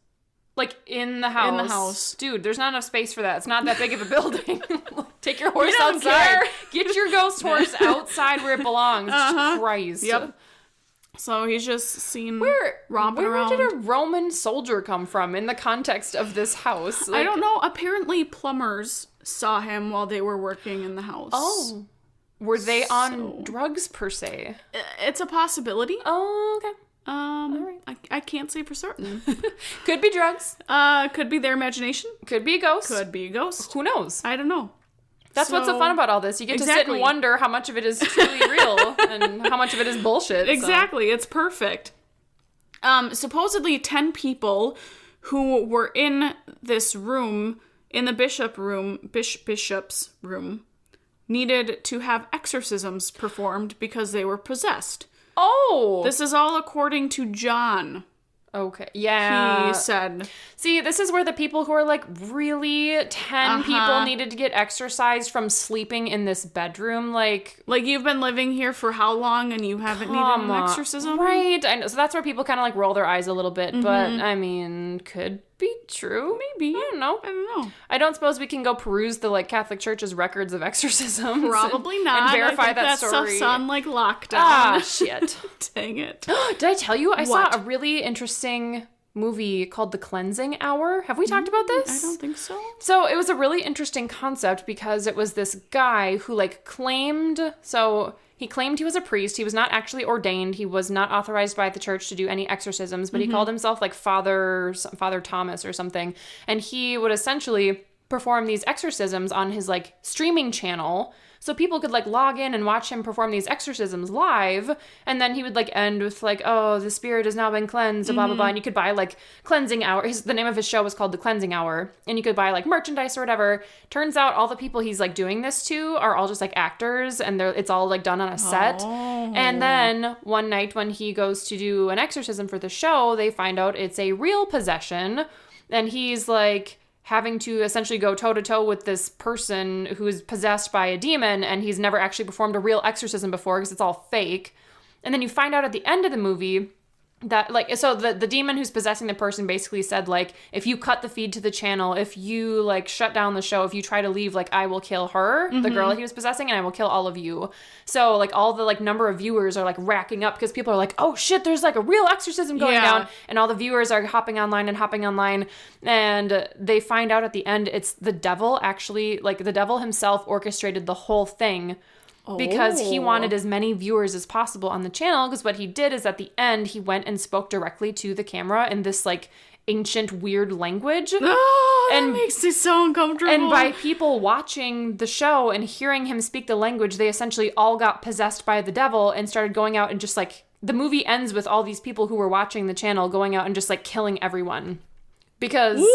Like in the house. In the house. Dude, there's not enough space for that. It's not that big of a building. Take your horse don't outside. care. Get your ghost horse outside where it belongs. Jesus Christ. Yep. So he's just seen romping around. Where did a Roman soldier come from in the context of this house? I don't know. Apparently plumbers saw him while they were working in the house. Oh. Were they on drugs per se? It's a possibility. Oh, okay. All right. I can't say for certain. Could be drugs. Could be their imagination. Could be a ghost. Could be a ghost. Who knows? I don't know. That's what's so fun about all this. You get to sit and wonder how much of it is truly real and how much of it is bullshit. Exactly. So. It's perfect. Supposedly 10 people who were in this room, in the bishop's room, needed to have exorcisms performed because they were possessed. Oh! This is all according to John. Okay. Yeah. He said. See, this is where the people who are like, really? 10 people needed to get exorcised from sleeping in this bedroom? Like you've been living here for how long and you haven't needed an exorcism? Right. I know. So that's where people kind of like roll their eyes a little bit. But, I mean, could be true. Maybe. I don't know. I don't suppose we can go peruse the like Catholic Church's records of exorcisms. Probably not. And verify that story. Stuff's on like lockdown. Ah, shit. Dang it. Did I tell you? I saw a really interesting movie called The Cleansing Hour. Have we talked about this? I don't think so. So it was a really interesting concept because it was this guy who like claimed, he claimed he was a priest. He was not actually ordained. He was not authorized by the church to do any exorcisms, but he called himself like Father Thomas or something. And he would essentially perform these exorcisms on his like streaming channel. So people could like log in and watch him perform these exorcisms live. And then he would like end with like, oh, the spirit has now been cleansed, blah, blah, blah. And you could buy like Cleansing Hour. The name of his show was called The Cleansing Hour. And you could buy like merchandise or whatever. Turns out all the people he's like doing this to are all just like actors. And it's all like done on a set. Oh. And then one night when he goes to do an exorcism for the show, they find out it's a real possession. And he's like having to essentially go toe-to-toe with this person who is possessed by a demon, and he's never actually performed a real exorcism before because it's all fake. And then you find out at the end of the movie that, like, so the demon who's possessing the person basically said, like, if you cut the feed to the channel, if you, like, shut down the show, if you try to leave, like, I will kill her, the girl he was possessing, and I will kill all of you. So, like, all the, like, number of viewers are, like, racking up because people are like, oh, shit, there's, like, a real exorcism going down. And all the viewers are hopping online. And they find out at the end it's the devil actually, like, the devil himself orchestrated the whole thing. Because he wanted as many viewers as possible on the channel. Because what he did is at the end, he went and spoke directly to the camera in this, like, ancient, weird language. Oh, that makes me so uncomfortable. And by people watching the show and hearing him speak the language, they essentially all got possessed by the devil and started going out and just, like, the movie ends with all these people who were watching the channel going out and just, like, killing everyone. Because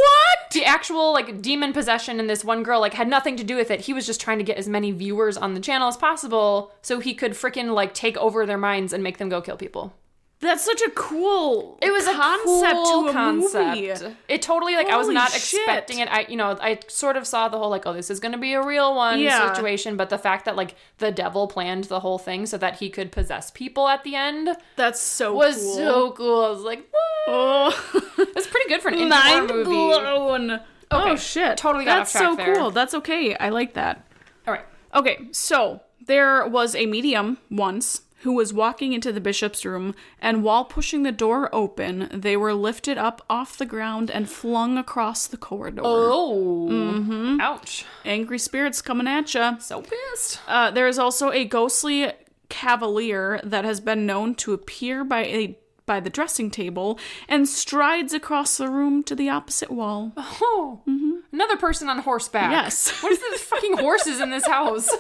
the actual, like, demon possession in this one girl, like, had nothing to do with it. He was just trying to get as many viewers on the channel as possible so he could freaking, like, take over their minds and make them go kill people. That's such a cool It was concept a cool to a concept. Movie. It totally, like, I was not expecting it. I sort of saw the whole, like, oh, this is going to be a real one situation. But the fact that, like, the devil planned the whole thing so that he could possess people at the end. That's so was cool. so cool. I was like, what? Oh. It's pretty good for an indie horror movie. Blown. Okay. Oh, shit. Totally got off track there. That's so cool. That's okay. I like that. All right. Okay, so there was a medium once who was walking into the bishop's room, and while pushing the door open, they were lifted up off the ground and flung across the corridor. Oh. Mm-hmm. Ouch. Angry spirits coming at ya. So pissed. There is also a ghostly cavalier that has been known to appear by the dressing table and strides across the room to the opposite wall. Oh. Mm-hmm. Another person on horseback. Yes. What is this fucking horses in this house?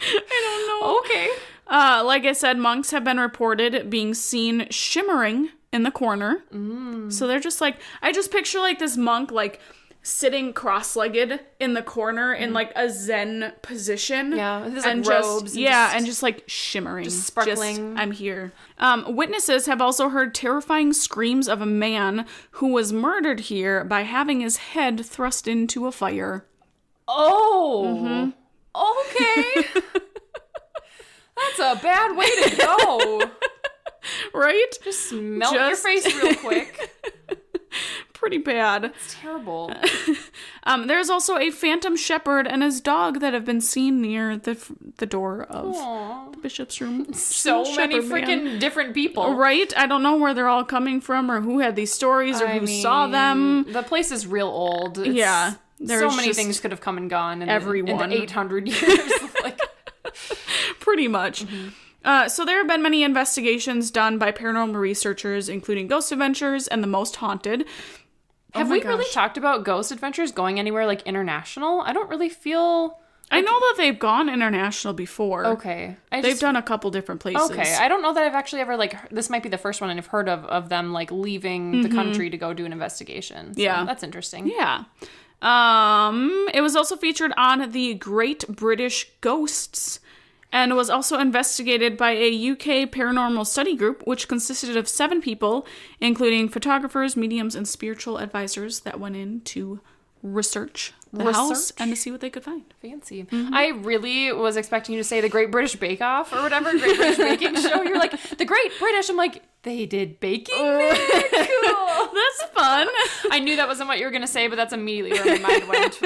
I don't know. Okay. Like I said, monks have been reported being seen shimmering in the corner. So they're just like, I just picture like this monk like sitting cross-legged in the corner in like a Zen position. Yeah, with his and like robes. And just like shimmering. Just sparkling. I'm here. Witnesses have also heard terrifying screams of a man who was murdered here by having his head thrust into a fire. Oh. Mm-hmm. Okay. That's a bad way to go. Right? Just melt your face real quick. pretty bad. It's terrible. There's also a phantom shepherd and his dog that have been seen near the door of the bishop's room. So many freaking different people. Right? I don't know where they're all coming from or who had these stories or who saw them. The place is real old. Yeah. So many things could have come and gone in the 800 years. Like, pretty much. So there have been many investigations done by paranormal researchers, including Ghost Adventures and The Most Haunted. Have we really talked about Ghost Adventures going anywhere like international? I don't really feel... I know that they've gone international before. Okay. They've done a couple different places. Okay. I don't know that I've actually ever, like, this might be the first one I've heard of them, like, leaving the country to go do an investigation. So yeah. That's interesting. Yeah. It was also featured on the Great British Ghosts and was also investigated by a UK paranormal study group, which consisted of 7 people, including photographers, mediums, and spiritual advisors that went in to research the house and to see what they could find. Fancy. I really was expecting you to say the Great British Bake Off or whatever, Great British Baking Show. You're like, the Great British. I'm like, they did baking there? Cool. That's fun. I knew that wasn't what you were going to say, but that's immediately where my mind went.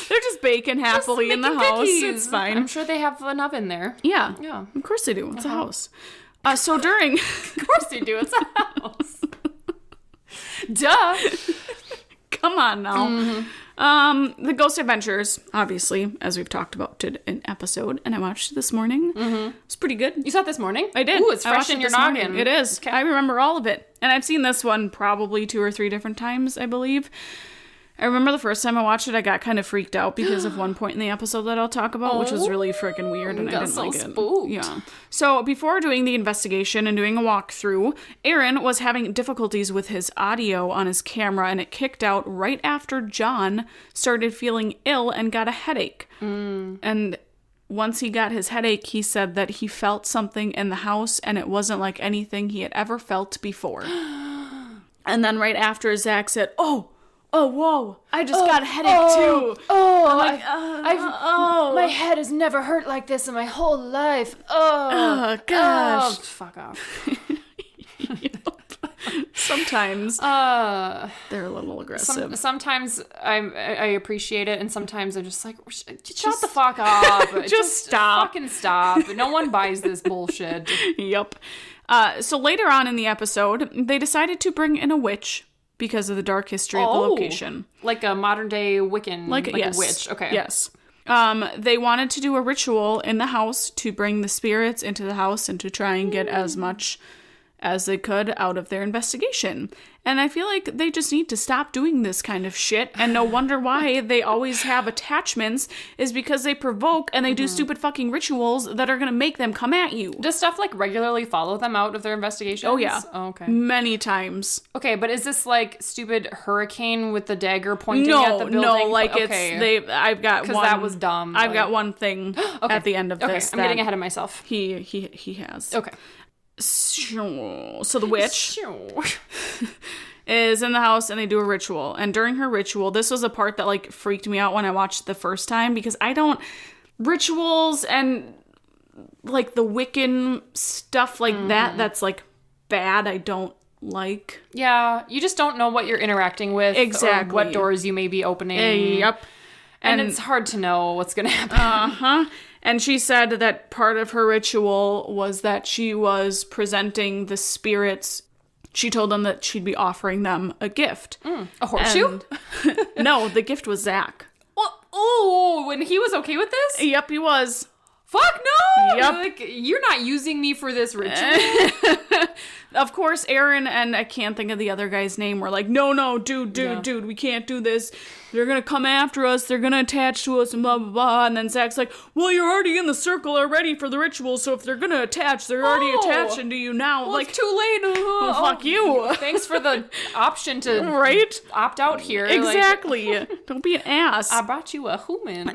They're just baking happily in the house. Cookies. It's fine. I'm sure they have an oven there. Yeah. Yeah. Of course they do. It's a house. So during... Of course they do. It's a house. Duh. Come on now. The Ghost Adventures, obviously, as we've talked about, did an episode, and I watched it this morning. It's pretty good. You saw it this morning? I did. Ooh, it's fresh in your noggin. It is. Okay. I remember all of it. And I've seen this one probably 2 or 3 different times, I believe. I remember the first time I watched it, I got kind of freaked out because of one point in the episode that I'll talk about, which was really freaking weird, and I didn't like it. Spooked. Yeah. So before doing the investigation and doing a walkthrough, Aaron was having difficulties with his audio on his camera, and it kicked out right after John started feeling ill and got a headache. And once he got his headache, he said that he felt something in the house, and it wasn't like anything he had ever felt before. And then right after, Zach said, oh, whoa, I just got a headache too. My head has never hurt like this in my whole life. Oh gosh. Fuck off. Sometimes they're a little aggressive. Sometimes I appreciate it, and sometimes I'm just like, shut the fuck up. Just stop. Fucking stop. No one buys this bullshit. Yep. So later on in the episode, they decided to bring in a witch because of the dark history of the location. Like a modern day Wiccan, yes. a witch. Okay. Yes. They wanted to do a ritual in the house to bring the spirits into the house and to try and get as much as they could out of their investigation. And I feel like they just need to stop doing this kind of shit. And no wonder why they always have attachments is because they provoke and they do stupid fucking rituals that are going to make them come at you. Does stuff like regularly follow them out of their investigations? Oh, yeah. Oh, okay. Many times. Okay, but is this like stupid hurricane with the dagger pointing at the building? No, like okay. I've got one. Because that was dumb. I've got one thing at the end of this. I'm getting ahead of myself. He has. Okay. So the witch is in the house and they do a ritual. And during her ritual, this was a part that like freaked me out when I watched it the first time because rituals and like the Wiccan stuff like that's like bad. I don't like. Yeah, you just don't know what you're interacting with. Exactly. Or what doors you may be opening. Yep. And it's hard to know what's going to happen. And she said that part of her ritual was that she was presenting the spirits. She told them that she'd be offering them a gift. A horseshoe? No, the gift was Zach. Oh, and he was okay with this? Yep, he was. Fuck no! Yep. Like, you're not using me for this ritual. Of course, Aaron and I can't think of the other guy's name were like, no, dude, we can't do this. They're gonna come after us. They're gonna attach to us and blah, blah, blah. And then Zach's like, well, you're already in the circle already for the ritual, so if they're gonna attach, they're already attaching to you now. Well, like, it's too late. Well, fuck you. Thanks for the option to opt out here. Exactly. Like, don't be an ass. I brought you a human.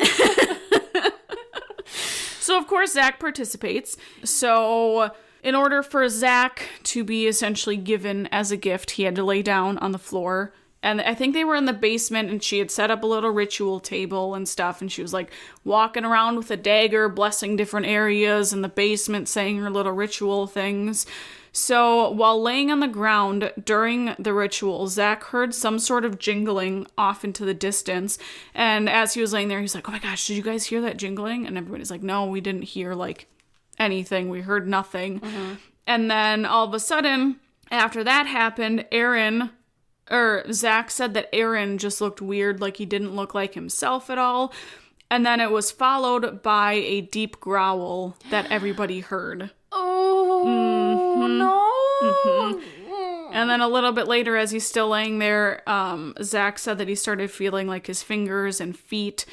So, of course, Zach participates. So, in order for Zach to be essentially given as a gift, he had to lay down on the floor And I think they were in the basement, and she had set up a little ritual table and stuff, and she was like walking around with a dagger, blessing different areas in the basement, saying her little ritual things. So while laying on the ground during the ritual, Zach heard some sort of jingling off into the distance. And as he was laying there, he's like, oh my gosh, did you guys hear that jingling? And everybody's like, no, we didn't hear like anything. We heard nothing. And then all of a sudden, after that happened, Zach said that Aaron just looked weird, like he didn't look like himself at all. And then it was followed by a deep growl that everybody heard. Oh, no. And then a little bit later, as he's still laying there, Zach said that he started feeling like his fingers and feet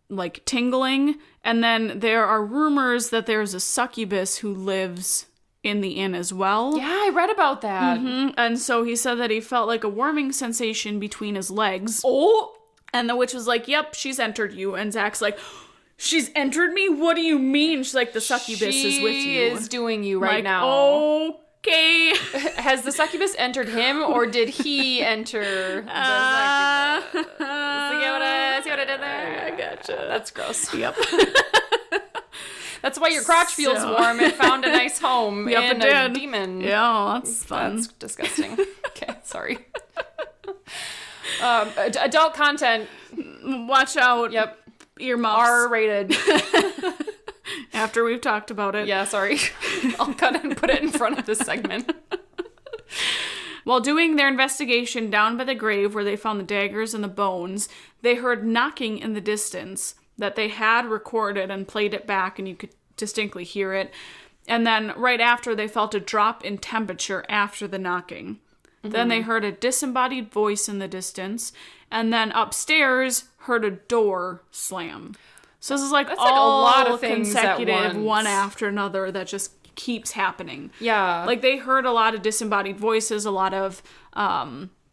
like tingling. And then there are rumors that there's a succubus who lives in the inn as well. Yeah, I read about that. And so he said that he felt like a warming sensation between his legs. Oh! And the witch was like, yep, she's entered you. And Zach's like, she's entered me? What do you mean? She's like, the succubus is with you. She is doing you right now. Okay. Has the succubus entered him, or did he enter the succubus? See what I did there? I gotcha. That's gross. Yep. That's why your crotch feels warm and found a nice home in a demon. Yeah, that's fun. That's disgusting. Okay, sorry. Adult content. Watch out. Yep. Earmuffs. R-rated. After we've talked about it. Yeah, sorry. I'll cut it and put it in front of this segment. While doing their investigation down by the grave where they found the daggers and the bones, they heard knocking in the distance that they had recorded and played it back, and you could distinctly hear it. And then right after, they felt a drop in temperature after the knocking. Then they heard a disembodied voice in the distance, and then upstairs heard a door slam. So this is like that's all like a lot of things consecutive, at once. one after another, that just keeps happening. Yeah. Like they heard a lot of disembodied voices, a lot of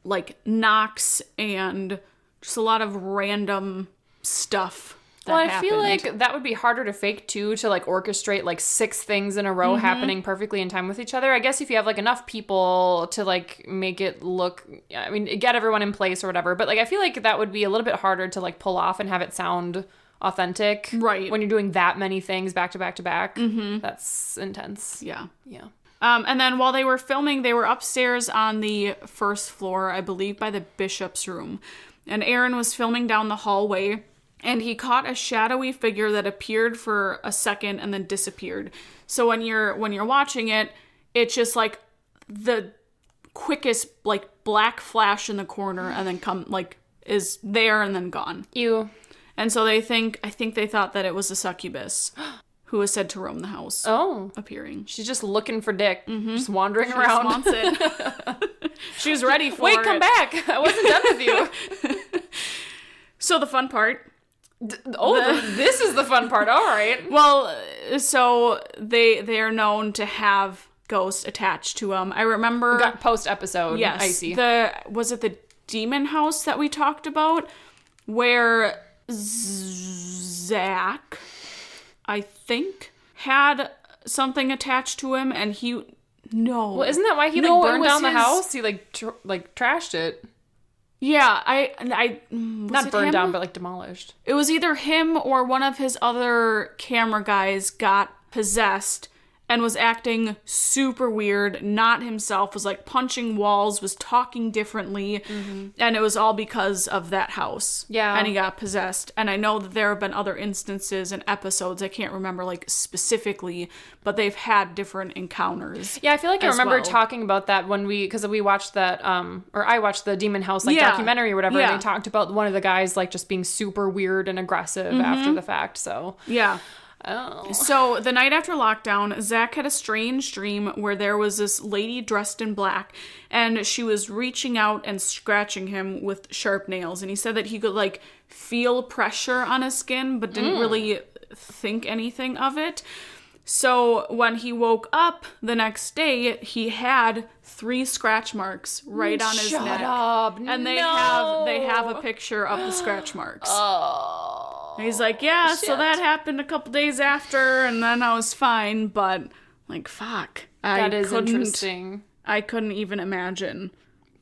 like knocks, and just a lot of random stuff. Well, I feel like that would be harder to fake too, to like orchestrate like 6 things in a row happening perfectly in time with each other. I guess if you have like enough people to like make it look, I mean, get everyone in place or whatever. But like, I feel like that would be a little bit harder to like pull off and have it sound authentic. Right. When you're doing that many things back to back to back. That's intense. Yeah. Yeah. And then while they were filming, they were upstairs on the first floor, I believe, by the bishop's room. And Aaron was filming down the hallway, and he caught a shadowy figure that appeared for a second and then disappeared. So when you're watching it, it's just like the quickest like black flash in the corner, and then is there and then gone. Ew. And so I think they thought that it was a succubus who was said to roam the house. Oh. Appearing. She's just looking for dick. Just wandering around. She just wants it. She was ready for it. Wait, come back. I wasn't done with you. So the fun part. This is the fun part. All right. Well, so they are known to have ghosts attached to them. I remember... Got post-episode. Yes. I see. Was it the demon house that we talked about? Where Zach, I think, had something attached to him, and no. Well, isn't that why he burned down the house? He trashed it. Yeah, not burned down, but demolished. It was either him or one of his other camera guys got possessed and was acting super weird, not himself, was punching walls, was talking differently, and it was all because of that house. Yeah. And he got possessed. And I know that there have been other instances and episodes, I can't remember specifically, but they've had different encounters. Yeah, I feel like I remember talking about that because we watched that, or I watched the Demon House documentary or whatever, and they talked about one of the guys just being super weird and aggressive after the fact, so. Yeah. Oh. So the night after lockdown, Zach had a strange dream where there was this lady dressed in black, and she was reaching out and scratching him with sharp nails. And he said that he could feel pressure on his skin, but didn't really think anything of it. So when he woke up the next day, he had 3 scratch marks right on his neck. Shut up! And they have a picture of the scratch marks. Oh. And he's like, yeah, shit. So that happened a couple days after, and then I was fine, but, fuck. That is interesting. I couldn't even imagine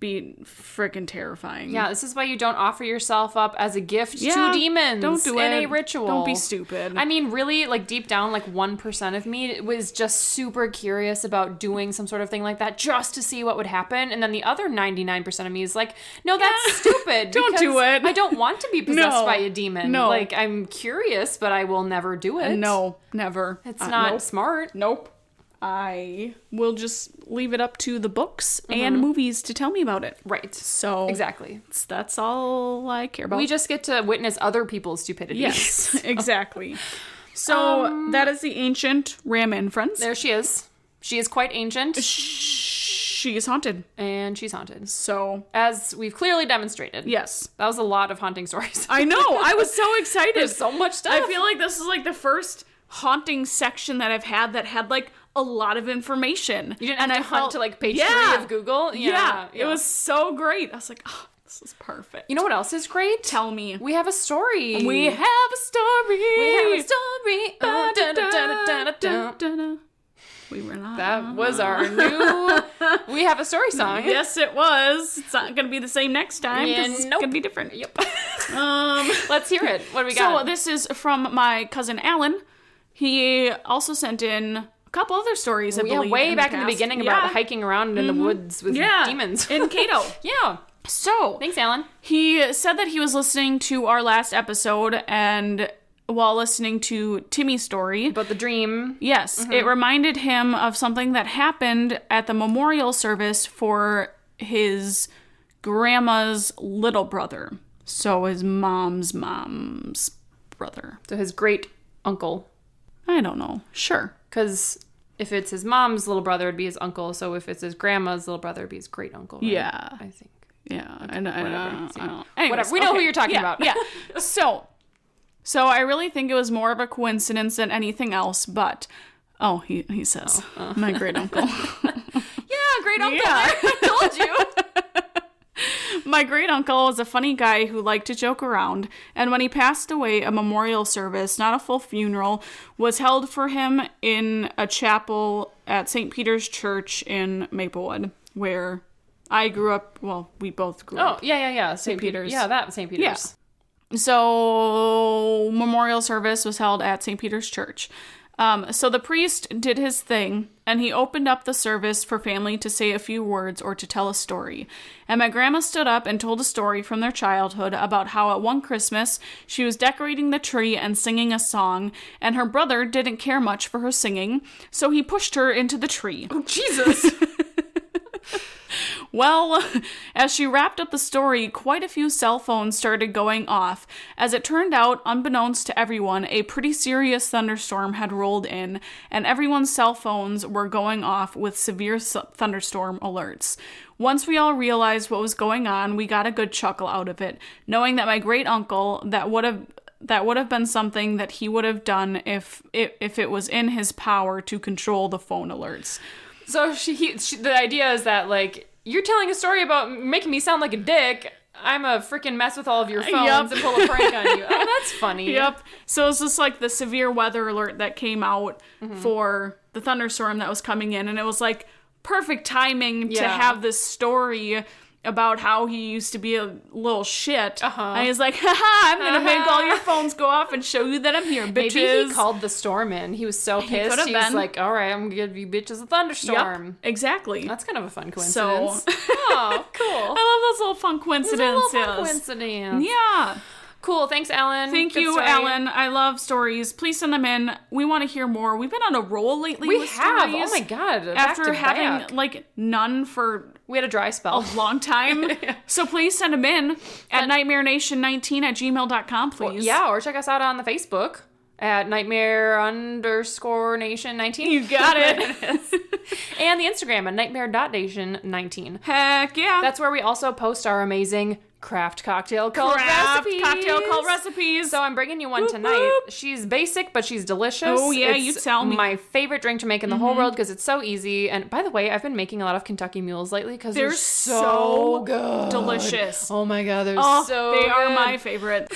be freaking terrifying. Yeah, this is why you don't offer yourself up as a gift to demons. Don't do in it. a ritual. Don't be stupid. I mean, really, like deep down, like 1% of me was just super curious about doing some sort of thing like that just to see what would happen. And then the other 99% of me is like, no, that's stupid. Don't do it. I don't want to be possessed No. by a demon. No. Like, I'm curious, but I will never do it. No, never. It's not nope. smart. Nope. I will just leave it up to the books and movies to tell me about it. Right. So Exactly. that's all I care about. We just get to witness other people's stupidity. Yes, exactly. So that is the ancient Ramin, friends. There she is. She is quite ancient. She is haunted. And she's haunted. So, As we've clearly demonstrated. yes. That was a lot of haunting stories. I know. I was so excited. There's so much stuff. I feel like this is like the first haunting section that I've had that had like a lot of information. You didn't have to hunt to like page 3 of Google. Yeah. It was so great. I was like, oh, this is perfect. You know what else is great? Tell me. We have a story. We have a story. We have a story. Oh, dun, dun, dun, dun, dun, dun. We were not. That was our new We Have a Story song. Yes, it was. It's not going to be the same next time. Yeah, It's nope. going to be different. Yep. Let's hear it. What do we got? So this is from my cousin Alan. He also sent in a couple other stories, I believe. Way back in the past. beginning about hiking around in the woods with demons. in Cato. Yeah. So, Thanks, Alan. he said that he was listening to our last episode, and while listening to Timmy's story, About the dream. yes, it reminded him of something that happened at the memorial service for his grandma's little brother. So his mom's brother. So his great uncle. I don't know. Sure. Because if it's his mom's little brother, it'd be his uncle. So if it's his grandma's little brother, it'd be his great uncle. Right? Yeah. I think. Yeah. Whatever. I don't. Anyways, Whatever. We know who you're talking about. Yeah. So I really think it was more of a coincidence than anything else, but he says my great uncle. Yeah, great uncle. Yeah. I told you. My great uncle was a funny guy who liked to joke around, and when he passed away, a memorial service, not a full funeral, was held for him in a chapel at St. Peter's Church in Maplewood, where I grew up. Well, we both grew up. Oh, yeah. St. Peter's. Yeah, that St. Peter's. So, memorial service was held at St. Peter's Church. So the priest did his thing, and he opened up the service for family to say a few words or to tell a story. And my grandma stood up and told a story from their childhood about how at one Christmas she was decorating the tree and singing a song, and her brother didn't care much for her singing, so he pushed her into the tree. Oh, Jesus. Well, as she wrapped up the story, quite a few cell phones started going off. As it turned out, unbeknownst to everyone, a pretty serious thunderstorm had rolled in, and everyone's cell phones were going off with severe thunderstorm alerts. Once we all realized what was going on, we got a good chuckle out of it, knowing that my great uncle, that would have been something that he would have done if it was in his power to control the phone alerts. So the idea is that, like, you're telling a story about making me sound like a dick. I'm a freaking mess with all of your phones and pull a prank on you. Oh, that's funny. Yep. So it's just like the severe weather alert that came out for the thunderstorm that was coming in. And it was like perfect timing to have this story about how he used to be a little shit. And he's like, haha, I'm going to make all your phones go off and show you that I'm here, bitches. Maybe he called the storm in. He was so pissed. could have He's been. like, all right, I'm going to give you bitches a thunderstorm. Yep, exactly. That's kind of a fun coincidence. So, Oh, cool. I love those little fun coincidences. It's a little fun coincidence. Yeah. Cool. Thanks, Alan. Thank Good you, story. Alan. I love stories. Please send them in. We want to hear more. We've been on a roll lately We with have. stories. Oh, my God. After Back to having, back. like, none for We had a dry spell. a long time. So please send them in at nightmarenation19@gmail.com, please. Yeah, or check us out on the Facebook at nightmare_nation19. You got it. And the Instagram at nightmare.nation19. Heck yeah. That's where we also post our amazing craft cocktail called recipes. cocktail called recipes. So I'm bringing you one tonight. whoop. She's basic, but she's delicious. Oh, yeah, It's you tell me. my favorite drink to make in the whole world because it's so easy. And by the way, I've been making a lot of Kentucky Mules lately because they're so good. delicious. Oh my God, they're Oh, so they are good. my favorite.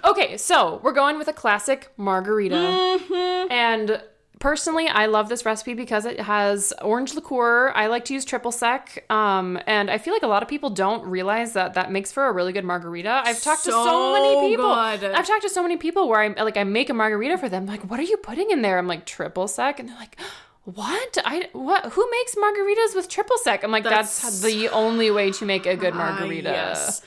Okay, so we're going with a classic margarita. And Personally, I love this recipe because it has orange liqueur. I like to use triple sec. And I feel like a lot of people don't realize that makes for a really good margarita. I've talked to so many people. Good. I've talked to so many people where I make a margarita for them. Like, what are you putting in there? I'm like, triple sec. And they're like, what? Who makes margaritas with triple sec? I'm like, that's the only way to make a good margarita. Yes.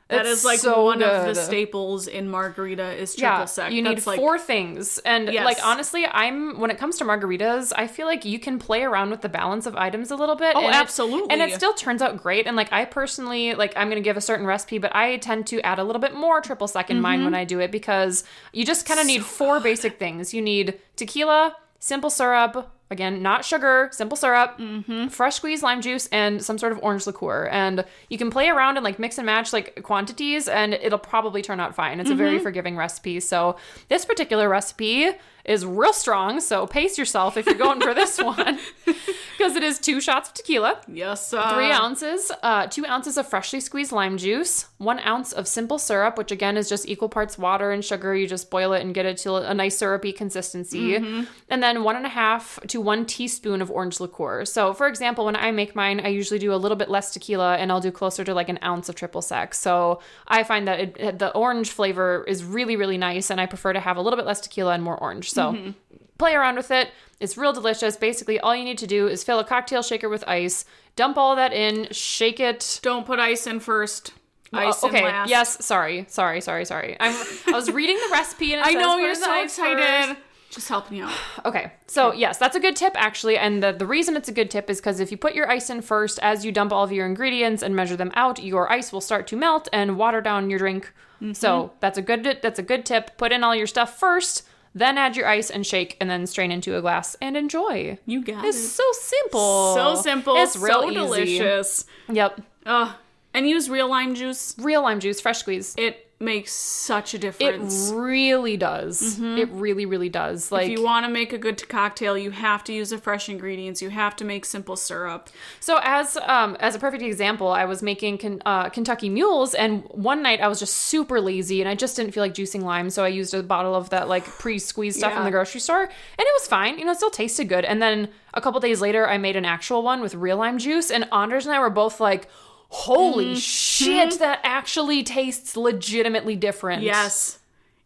That is like so one good. of the staples in margarita is triple sec. You need 4 things. And like, honestly, when it comes to margaritas, I feel like you can play around with the balance of items a little bit. Oh, absolutely. And it still turns out great. And like, I personally, like, I'm going to give a certain recipe, but I tend to add a little bit more triple sec in mine when I do it, because you just kind of need 4 basic things. You need tequila, simple syrup, again, not sugar, simple syrup, fresh squeezed lime juice, and some sort of orange liqueur. And you can play around and like mix and match like quantities, and it'll probably turn out fine. It's a very forgiving recipe. So this particular recipe is real strong, so pace yourself if you're going for this one, because it is 2 shots of tequila, yes, 3 ounces, 2 ounces of freshly squeezed lime juice, 1 ounce of simple syrup, which again is just equal parts water and sugar. You just boil it and get it to a nice syrupy consistency, and then 1.5 to 1 teaspoon of orange liqueur. So for example, when I make mine, I usually do a little bit less tequila, and I'll do closer to like 1 ounce of triple sec. So I find that the orange flavor is really, really nice, and I prefer to have a little bit less tequila and more orange. So play around with it. It's real delicious. Basically, all you need to do is fill a cocktail shaker with ice, dump all that in, shake it. Don't put ice in first. Ice in last. Yes. Sorry. I was reading the recipe, and it I says know, put you're in the so ice excited. first. Just helping you out. Okay. So yes, that's a good tip actually. And the reason it's a good tip is because if you put your ice in first, as you dump all of your ingredients and measure them out, your ice will start to melt and water down your drink. So that's a good tip. Put in all your stuff first, then add your ice and shake, and then strain into a glass and enjoy. You got it. It's so simple. So simple. It's real so easy. Delicious. Yep. And use real lime juice. Real lime juice, fresh squeeze. It makes such a difference. It really does. It really, really does. Like, if you want to make a good cocktail, you have to use the fresh ingredients. You have to make simple syrup. So as a perfect example, I was making Kentucky Mules, and one night I was just super lazy and I just didn't feel like juicing lime, so I used a bottle of that like pre-squeezed stuff from the grocery store, and it was fine. You know, it still tasted good. And then a couple days later, I made an actual one with real lime juice, and Anders and I were both like, holy shit, that actually tastes legitimately different. Yes.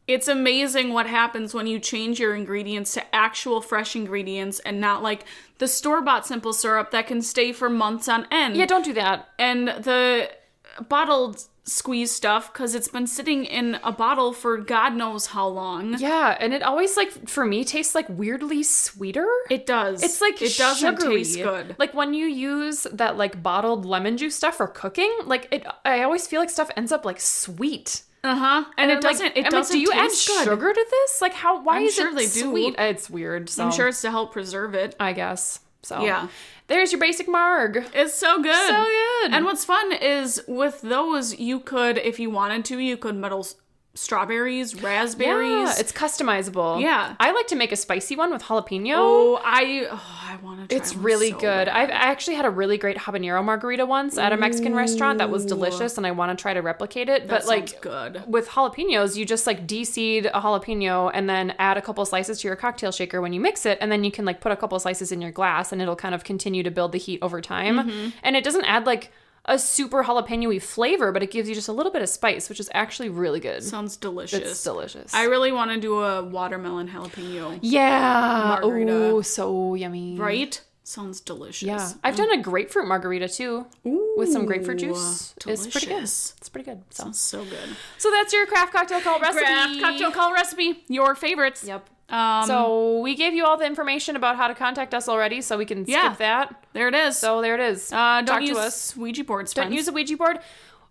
It's amazing what happens when you change your ingredients to actual fresh ingredients and not like the store-bought simple syrup that can stay for months on end. Yeah, don't do that. And the bottled squeeze stuff, because it's been sitting in a bottle for God knows how long. Yeah, and it always, like, for me, tastes like weirdly sweeter. It does. It's like it doesn't sugary. taste good. Like when you use that like bottled lemon juice stuff for cooking, like I always feel like stuff ends up like sweet. And it doesn't. It doesn't. Do you add taste good. sugar to this? Like how? Why is sure it they do. sweet? It's weird. So I'm sure it's to help preserve it. I guess. So yeah. There's your basic marg. It's so good. So good. And what's fun is with those, you could, if you wanted to, you could muddle strawberries, raspberries. Yeah, it's customizable. Yeah. I like to make a spicy one with jalapeno. I want to try It's really so good. bad. I actually had a really great habanero margarita once at a Mexican restaurant that was delicious, and I want to try to replicate it. That but like sounds good. With jalapenos, you just like de-seed a jalapeno and then add a couple slices to your cocktail shaker when you mix it, and then you can like put a couple slices in your glass, and it'll kind of continue to build the heat over time. And it doesn't add like a super jalapeno-y flavor, but it gives you just a little bit of spice, which is actually really good. Sounds delicious. It's delicious. I really want to do a watermelon jalapeno. Yeah. Margarita. Oh, so yummy. Right? Sounds delicious. Yeah. I've done a grapefruit margarita too. Ooh, with some grapefruit juice. Delicious. It's pretty good. It's pretty good. Sounds so good. So that's your craft cocktail call recipe. Craft cocktail call recipe. Your favorites. Yep. So we gave you all the information about how to contact us already, so we can skip that. There it is. So there it is. Don't Talk use to us. Ouija boards, Don't friends. use a Ouija board.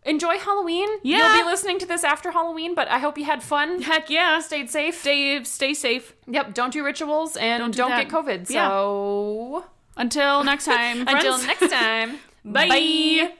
Enjoy Halloween. Yeah. You'll be listening to this after Halloween, but I hope you had fun. Heck yeah. Stayed safe. Stay safe. Yep. Don't do rituals and don't that. get COVID. So Until next time, friends. until next time. Bye.